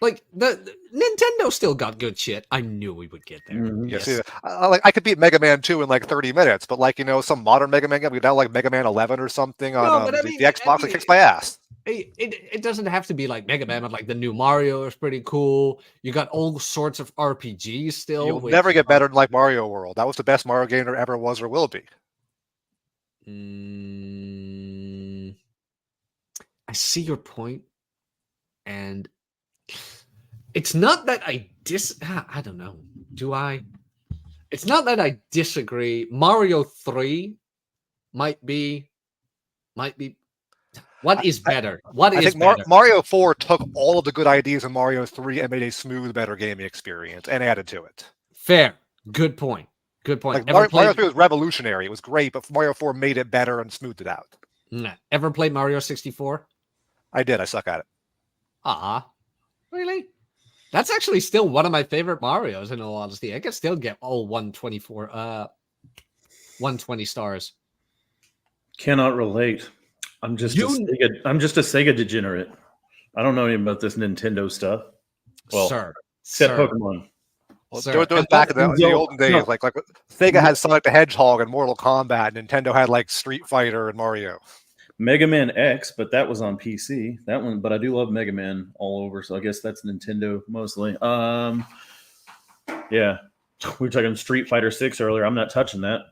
like the Nintendo still got good shit. I knew we would get there. Mhm. Yeah, see, I could beat Mega Man 2 in 30 minutes, but some modern Mega Man game, we got Mega Man 11 or something on but I the mean, Xbox. It kicks my ass. It doesn't have to be like Mega Man, but like the new Mario is pretty cool. You got all sorts of RPGs still. You'll which never get are- better than Mario World. That was the best Mario game there ever was or will be. I see your point, and it's not that I I don't know. Do I? It's not that I disagree. Mario 3 might be. What is better? What I is think better? Mario 4 took all of the good ideas in Mario 3 and made a smooth, better gaming experience and added to it. Fair. Good point. Good point. Mario 3 was revolutionary. It was great, but Mario 4 made it better and smoothed it out. Nah. Ever played Mario 64? I did. I suck at it. Really? That's actually still one of my favorite Marios, in all honesty. I can still get all 120 stars. Cannot relate. I'm just a Sega degenerate. I don't know anything about this Nintendo stuff. Well, Sir. except Sir. Pokemon. Well, Sir, do it and back in what- the olden days. Like Sega had Sonic the Hedgehog and Mortal Kombat. Nintendo had like Street Fighter and Mario. Mega Man X, but that was on PC. That one, but I do love Mega Man all over, so I guess that's Nintendo mostly. Yeah, we were talking Street Fighter 6 earlier. I'm not touching that.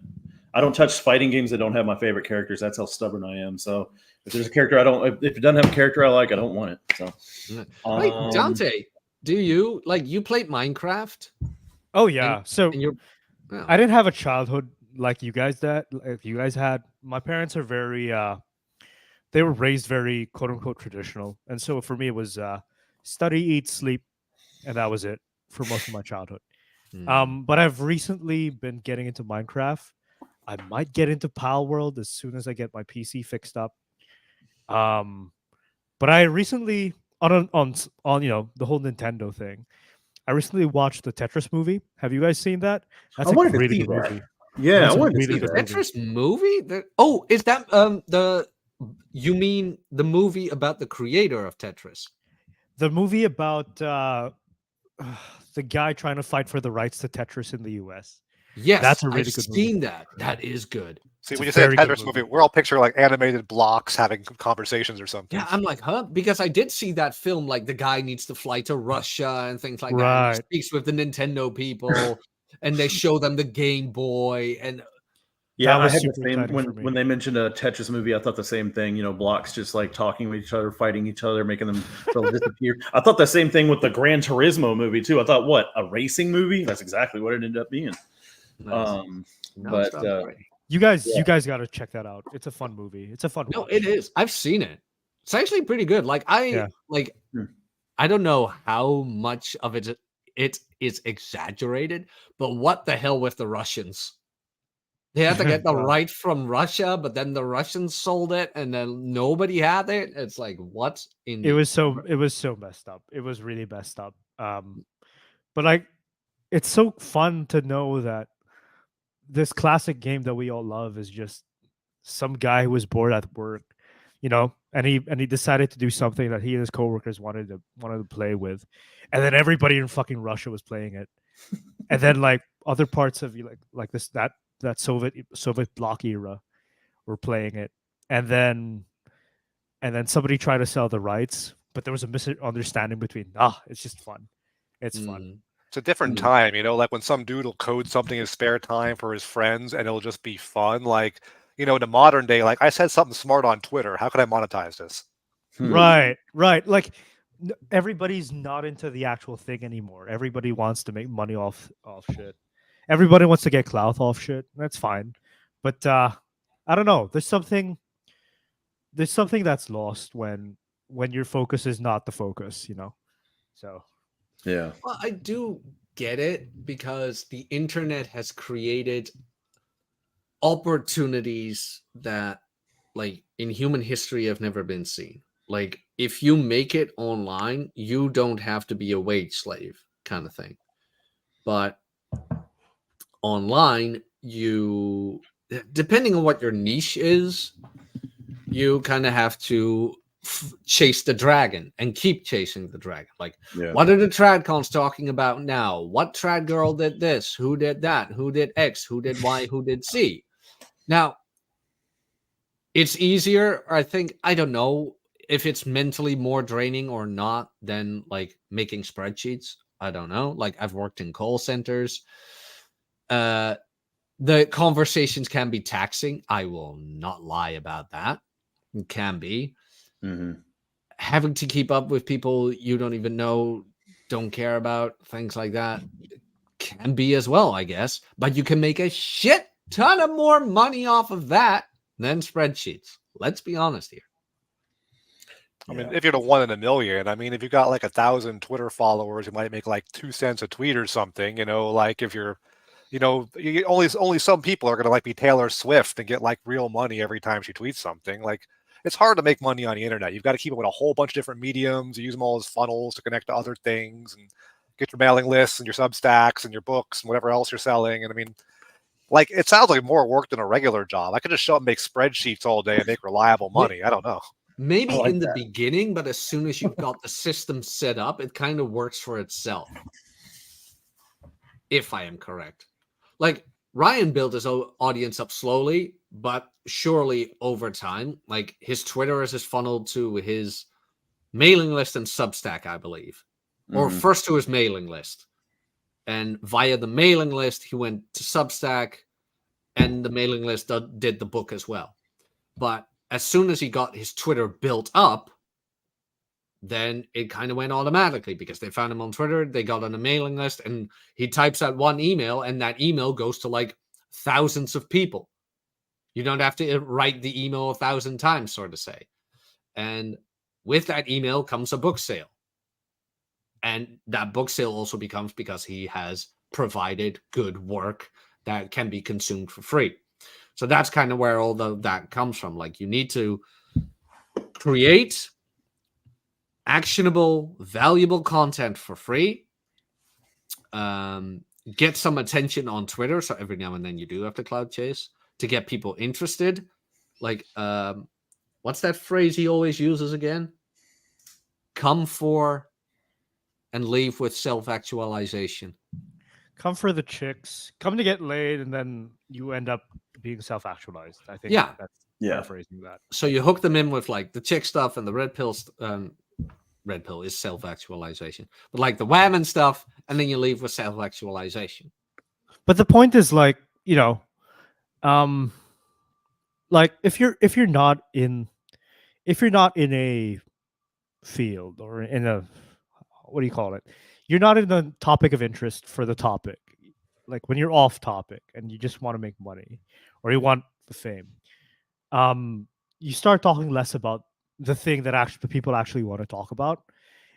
I don't touch fighting games that don't have my favorite characters. That's how stubborn I am. So if there's a character if it doesn't have a character I like, I don't want it. So, Wait, Dante, do you played Minecraft? Oh yeah. So And you're yeah. I didn't have a childhood like you guys had. My parents are very they were raised very quote unquote traditional. And so for me it was study, eat, sleep, and that was it for most of my childhood. But I've recently been getting into Minecraft. I might get into Pal World as soon as I get my PC fixed up. But I recently on the whole Nintendo thing, I recently watched the Tetris movie. Have you guys seen that? That's I wanted to really see good that. movie. Yeah, That's I a wanted to really see good that. Tetris movie? Is that you mean the movie about the creator of Tetris? The movie about the guy trying to fight for the rights to Tetris in the US. Yes, That's a really I've good movie. seen that. That is good. See, It's when a you say a very good Tetris movie, movie. we're all picturing like animated blocks having conversations or something. Yeah, I'm like, huh? Because I did see that film, like the guy needs to fly to Russia and things like that. And he Right. speaks with the Nintendo people and they show them the Game Boy. And Yeah, That was I had the super same exciting for me. when they mentioned a Tetris movie. I thought the same thing. You know, blocks just like talking with each other, fighting each other, making them disappear. I thought the same thing with the Gran Turismo movie too. I thought, what, a racing movie? That's exactly what it ended up being. nice. No, But it's not great. You guys Yeah. got to check that out. It's a fun movie. It's a fun No, watch. it is. I've seen it. It's actually pretty good. Like Yeah. I don't know how much of it is exaggerated, but what the hell with the Russians? They had to get the Wow. right from Russia, but then the Russians sold it, and then nobody had it. It's like what in It was so messed up. It was really messed up. But like it's so fun to know that this classic game that we all love is just some guy who was bored at work, and he decided to do something that he and his coworkers wanted to play with, and then everybody in fucking Russia was playing it, and then like other parts of like this that Soviet bloc era were playing it, and then somebody tried to sell the rights, but there was a misunderstanding between it's just fun, it's fun. It's a different time, like when some dude will code something in his spare time for his friends and it'll just be fun. Like, in the modern day, like I said something smart on Twitter. How can I monetize this? Right. Like everybody's not into the actual thing anymore. Everybody wants to make money off shit. Everybody wants to get clout off shit. That's fine. But I don't know. There's something that's lost when your focus is not the focus, So Yeah. Well, I do get it because the internet has created opportunities that, like, in human history have never been seen. Like, if you make it online, you don't have to be a wage slave kind of thing. But online, you, depending on what your niche is, you kind of have to chase the dragon and keep chasing the dragon. Like, what are the tradcons talking about now? What trad girl did this? Who did that? Who did X? Who did Y? Who did Z? Now, it's easier, I think, I don't know if it's mentally more draining or not than like making spreadsheets. I don't know. Like, I've worked in call centers. The conversations can be taxing. I will not lie about that. It can be. Having to keep up with people you don't even know, don't care about, things like that can be as well, I guess. But you can make a shit ton of more money off of that than spreadsheets. Let's be honest here. I mean, if you're the one in a million, I mean, if you got like 1,000 Twitter followers, you might make like 2 cents a tweet or something. Like if you're, only some people are gonna like be Taylor Swift and get like real money every time she tweets something. Like, it's hard to make money on the internet. You've got to keep up with a whole bunch of different mediums. You use them all as funnels to connect to other things and get your mailing lists and your Substacks and your books and whatever else you're selling. And I mean, like, it sounds like more work than a regular job. I could just show up and make spreadsheets all day and make reliable money. I don't know. Maybe in the beginning, but as soon as you've got the system set up, it kind of works for itself. if I am correct. Like Ryan built his audience up slowly, but surely over time. Like his Twitter is funneled to his mailing list and Substack, I believe, or first to his mailing list, and via the mailing list he went to Substack, and the mailing list did the book as well. But as soon as he got his Twitter built up, then it kind of went automatically because they found him on Twitter, they got on a mailing list, and he types out one email, and that email goes to like thousands of people. You don't have to write the email 1,000 times, sort of say. And with that email comes a book sale. And that book sale also becomes because he has provided good work that can be consumed for free. So that's kind of where all that comes from. Like you need to create actionable, valuable content for free. Get some attention on Twitter. So every now and then you do have to cloud chase to get people interested. Like, what's that phrase he always uses again? Come for and leave with self-actualization. Come for the chicks, come to get laid, and then you end up being self-actualized. I think that's paraphrasing that. So you hook them in with like the chick stuff and the red pill. Red pill is self-actualization, but like the wham and stuff, and then you leave with self-actualization. But the point is, like, you know, like if you're not in a field or in a, what do you call it? You're not in the topic of interest for the topic. Like when you're off topic and you just want to make money or you want the fame, you start talking less about the thing that actually the people actually want to talk about,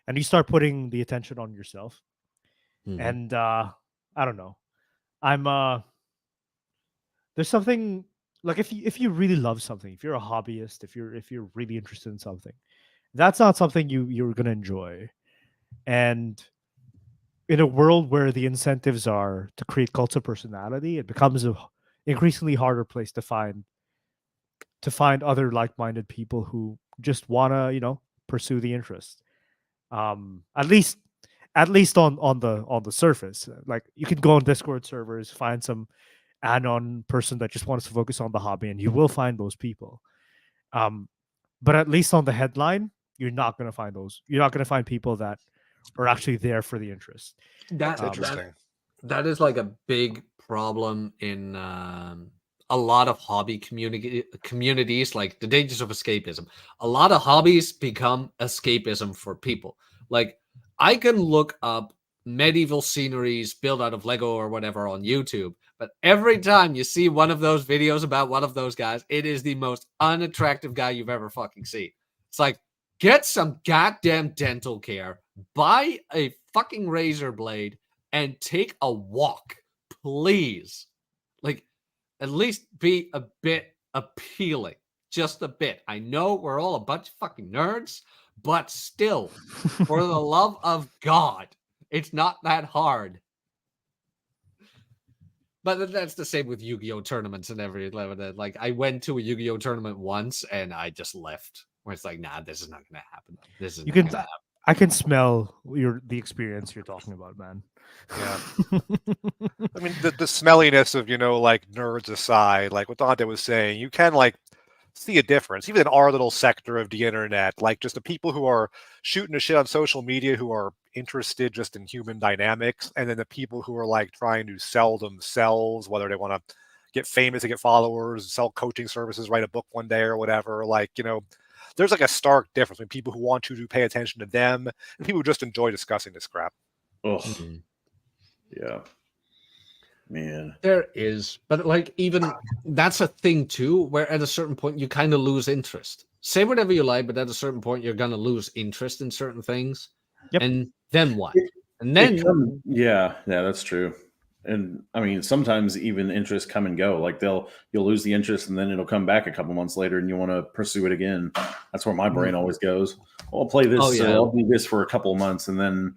and you start putting the attention on yourself. And I don't know. There's something like if you really love something, if you're a hobbyist, if you're really interested in something, that's not something you're gonna enjoy. And in a world where the incentives are to create cults of personality, it becomes an increasingly harder place to find other like-minded people who just want to, you know, pursue the interest. At least on the surface. Like you can go on Discord servers, find some anon person that just wants to focus on the hobby, and you will find those people. But at least on the headline, you're not going to find those. You're not going to find people that are actually there for the interest. That's interesting. That is like a big problem in a lot of hobby communities, like the dangers of escapism. A lot of hobbies become escapism for people. Like I can look up medieval sceneries built out of Lego or whatever on YouTube, but every time you see one of those videos about one of those guys, it is the most unattractive guy you've ever fucking seen. It's like, get some goddamn dental care, buy a fucking razor blade, and take a walk, please. Like, at least be a bit appealing. Just a bit. I know we're all a bunch of fucking nerds, but still, for the love of God, it's not that hard. But that's the same with Yu-Gi-Oh! Tournaments and everything. Like, I went to a Yu-Gi-Oh! Tournament once, and I just left. Where it's like, nah, this is not going to happen. This is not going to happen. I can smell the experience you're talking about, man. Yeah. I mean, the smelliness of, you know, like nerds aside, like what Dante was saying, you can like see a difference, even in our little sector of the internet, like just the people who are shooting the shit on social media who are interested just in human dynamics, and then the people who are like trying to sell themselves, whether they want to get famous and get followers, sell coaching services, write a book one day or whatever. Like, you know, there's like a stark difference between people who want you to pay attention to them and people who just enjoy discussing this crap. Oh, yeah, man. There is, but like even that's a thing too, where at a certain point you kind of lose interest. Say whatever you like, but at a certain point you're gonna lose interest in certain things. Yep. And then what? And then yeah, that's true. And I mean, sometimes even interests come and go. Like you'll lose the interest, and then it'll come back a couple months later, and you want to pursue it again. That's where my brain always goes. I'll play this. Oh, yeah. I'll do this for a couple of months, and then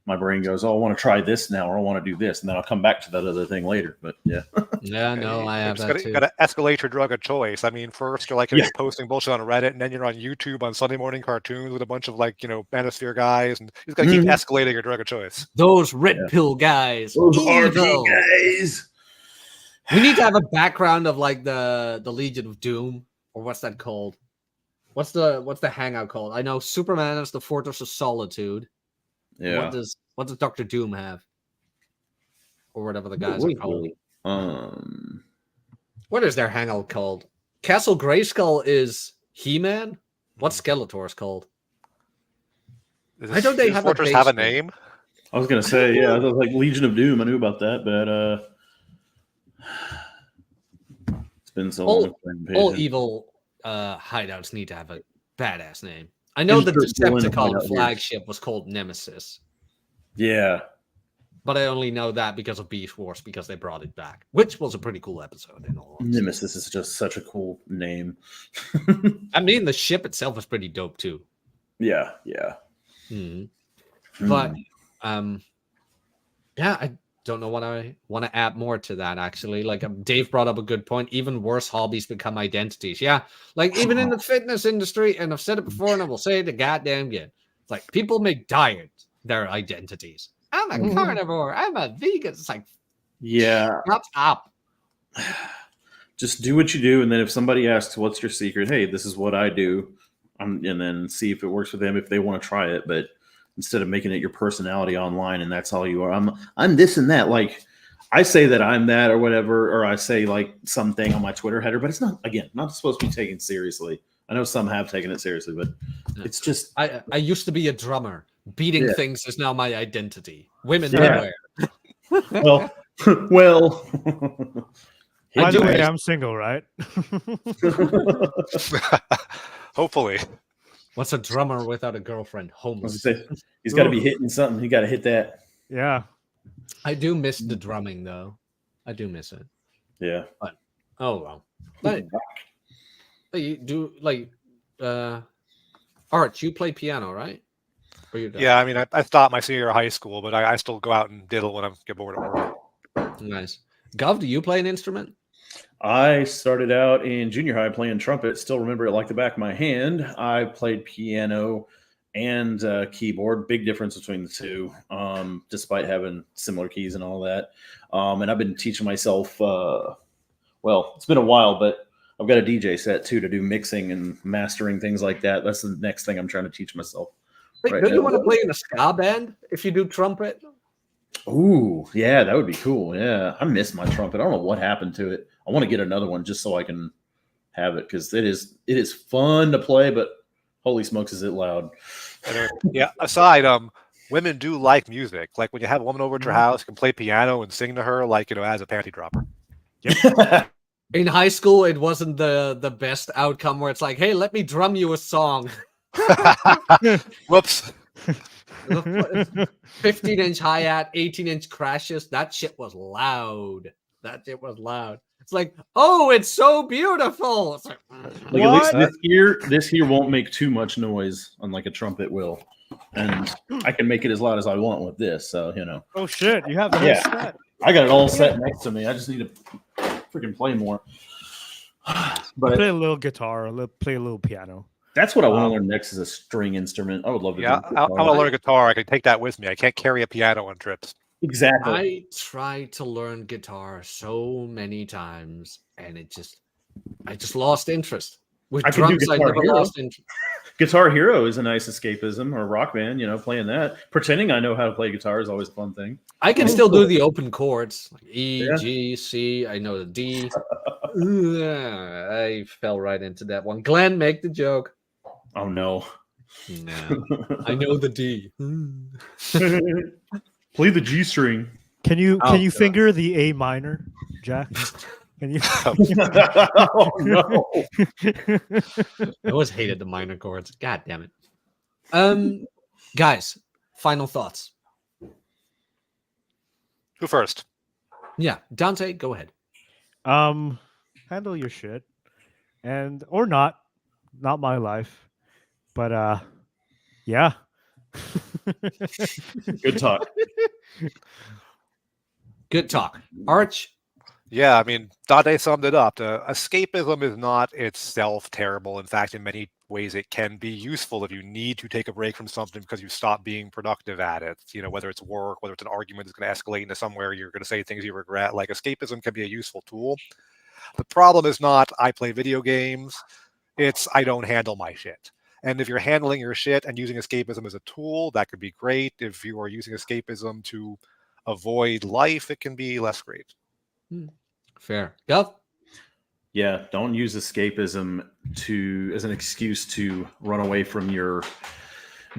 my brain goes, "Oh, I want to try this now, or I want to do this," and then I'll come back to that other thing later. But yeah, Yeah, no, I have that too. Got to escalate your drug of choice. I mean, first you're like you're posting bullshit on Reddit, and then you're on YouTube on Sunday morning cartoons with a bunch of manosphere guys, and you just got to keep escalating your drug of choice. Those red pill guys. Those RP Evil. guys. We need to have a background of like the Legion of Doom, or what's that called? What's the hangout called? I know Superman is the Fortress of Solitude. Yeah. What does Dr. Doom have? Or whatever the guys are called. What is their hangout called? Castle Grayskull is He-Man? What's Skeletor's called? I don't they have Fortress have a name? I was gonna say, yeah, I was like Legion of Doom. I knew about that, but it's been so long. All evil hideouts need to have a badass name. I know the Decepticon flagship was called Nemesis. Yeah. But I only know that because of Beast Wars, because they brought it back, which was a pretty cool episode. In all honesty. Nemesis is just such a cool name. I mean, the ship itself is pretty dope too. Yeah. But yeah, I don't know what I want to add more to that. Actually, like Dave brought up a good point. Even worse hobbies become identities. Yeah, like even in the fitness industry, and I've said it before, and I will say it goddamn again. It's like people make diet their identities. I'm a carnivore. I'm a vegan. It's like, yeah, shut up. Just do what you do, and then if somebody asks, "What's your secret?" Hey, this is what I do, and then see if it works for them if they want to try it. But instead of making it your personality online and that's all you are, I'm this and that. Like I say that I'm that or whatever, or I say like something on my Twitter header, but it's not supposed to be taken seriously. I know some have taken it seriously, but it's just I used to be a drummer. Beating things is now my identity. Women everywhere. well. By the way, I'm single, right? Hopefully. What's a drummer without a girlfriend? Homeless. He's got to be hitting something. He got to hit that. Yeah. I do miss the drumming, though. I do miss it. Yeah. But well. But you do Art, you play piano, right? Yeah, I mean, I stopped my senior year of high school, but I still go out and diddle when I get bored at work. Nice. Gov, do you play an instrument? I started out in junior high playing trumpet. Still remember it like the back of my hand. I played piano and keyboard. Big difference between the two, despite having similar keys and all that. And I've been teaching myself. It's been a while, but I've got a DJ set too to do mixing and mastering things like that. That's the next thing I'm trying to teach myself. Wait, don't you want to play in a ska band if you do trumpet? Ooh, yeah, that would be cool. Yeah, I miss my trumpet. I don't know what happened to it. I want to get another one just so I can have it because it is fun to play, but holy smokes, is it loud? Yeah. Aside, women do like music. Like when you have a woman over at your house, you can play piano and sing to her, like as a panty dropper. Yep. In high school, it wasn't the best outcome where it's like, hey, let me drum you a song. Whoops. 15-inch hi-hat, 18-inch crashes. That shit was loud. It's like, oh, it's so beautiful. It's like at least this here won't make too much noise, unlike a trumpet will. And I can make it as loud as I want with this. So, Oh, shit. You have the whole set. I got it all set next to me. I just need to freaking play more. But play a little guitar, play a little piano. That's what I want to learn next is a string instrument. I would love to. Yeah, I want to learn guitar. I can take that with me. I can't carry a piano on trips. Exactly. I tried to learn guitar so many times, and I just lost interest. With drums, I never lost interest. Guitar Hero is a nice escapism, or Rock Band. Playing that, pretending I know how to play guitar is always a fun thing. I can still do the open chords, like E, G, C. I know the D. I fell right into that one. Glenn, make the joke. Oh no! No, I know the D. Play the G string. Can you finger the A minor, Jack? Can you? Oh no! I always hated the minor chords. God damn it. Guys, final thoughts. Who first? Yeah, Dante, go ahead. Handle your shit, or not my life, but yeah. Good talk. Good talk. Arch, Yeah, I mean, Dade summed it up. Escapism is not itself terrible. In fact, in many ways, it can be useful if you need to take a break from something because you stop being productive at it. You know, whether it's work, whether it's an argument that's going to escalate into somewhere you're going to say things you regret. Like, escapism can be a useful tool. The problem is not I play video games. It's I don't handle my shit. And if you're handling your shit and using escapism as a tool, that could be great. If you are using escapism to avoid life, it can be less great. Fair. Gov? Yeah, don't use escapism as an excuse to run away from your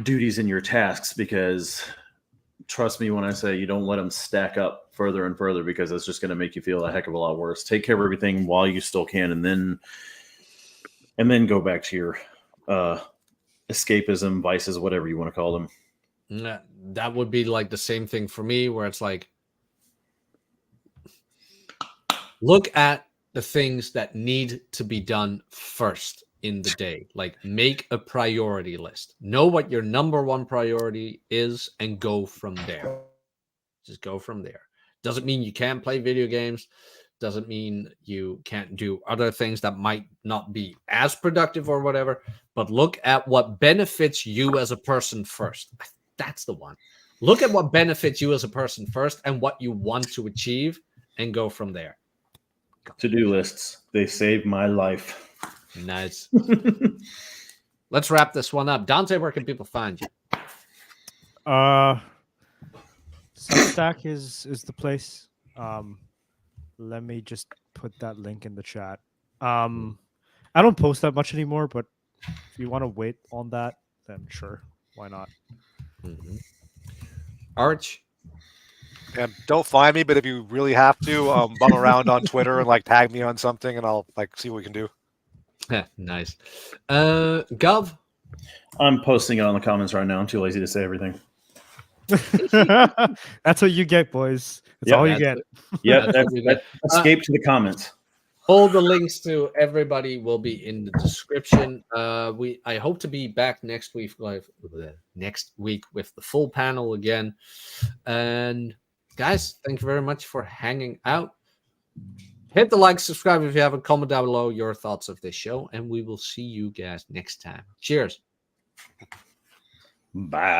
duties and your tasks, because trust me when I say you don't let them stack up further and further, because it's just going to make you feel a heck of a lot worse. Take care of everything while you still can, and then go back to your escapism, vices, whatever you want to call them. That would be like the same thing for me, where it's like, look at the things that need to be done first in the day. Like, make a priority list. Know what your number one priority is and go from there. Just go from there. Doesn't mean you can't play video games. Doesn't mean you can't do other things that might not be as productive or whatever. But look at what benefits you as a person first. That's the one. Look at what benefits you as a person first and what you want to achieve, and go from there. To-do lists. They saved my life. Nice. Let's wrap this one up. Dante, where can people find you? Substack is the place. Let me just put that link in the chat. I don't post that much anymore, but if you want to wait on that, then sure, why not? Arch? And don't find me, but if you really have to, bum around on Twitter and like tag me on something, and I'll like see what we can do. Nice. Gov? I'm posting it on the comments right now. I'm too lazy to say everything. That's what you get, boys. That's all you get. Yeah, that's escape to the comments. All the links to everybody will be in the description. I hope to be back next week with the full panel again. And guys, thank you very much for hanging out. Hit the like, subscribe if you haven't. Comment down below your thoughts of this show, and we will see you guys next time. Cheers. Bye.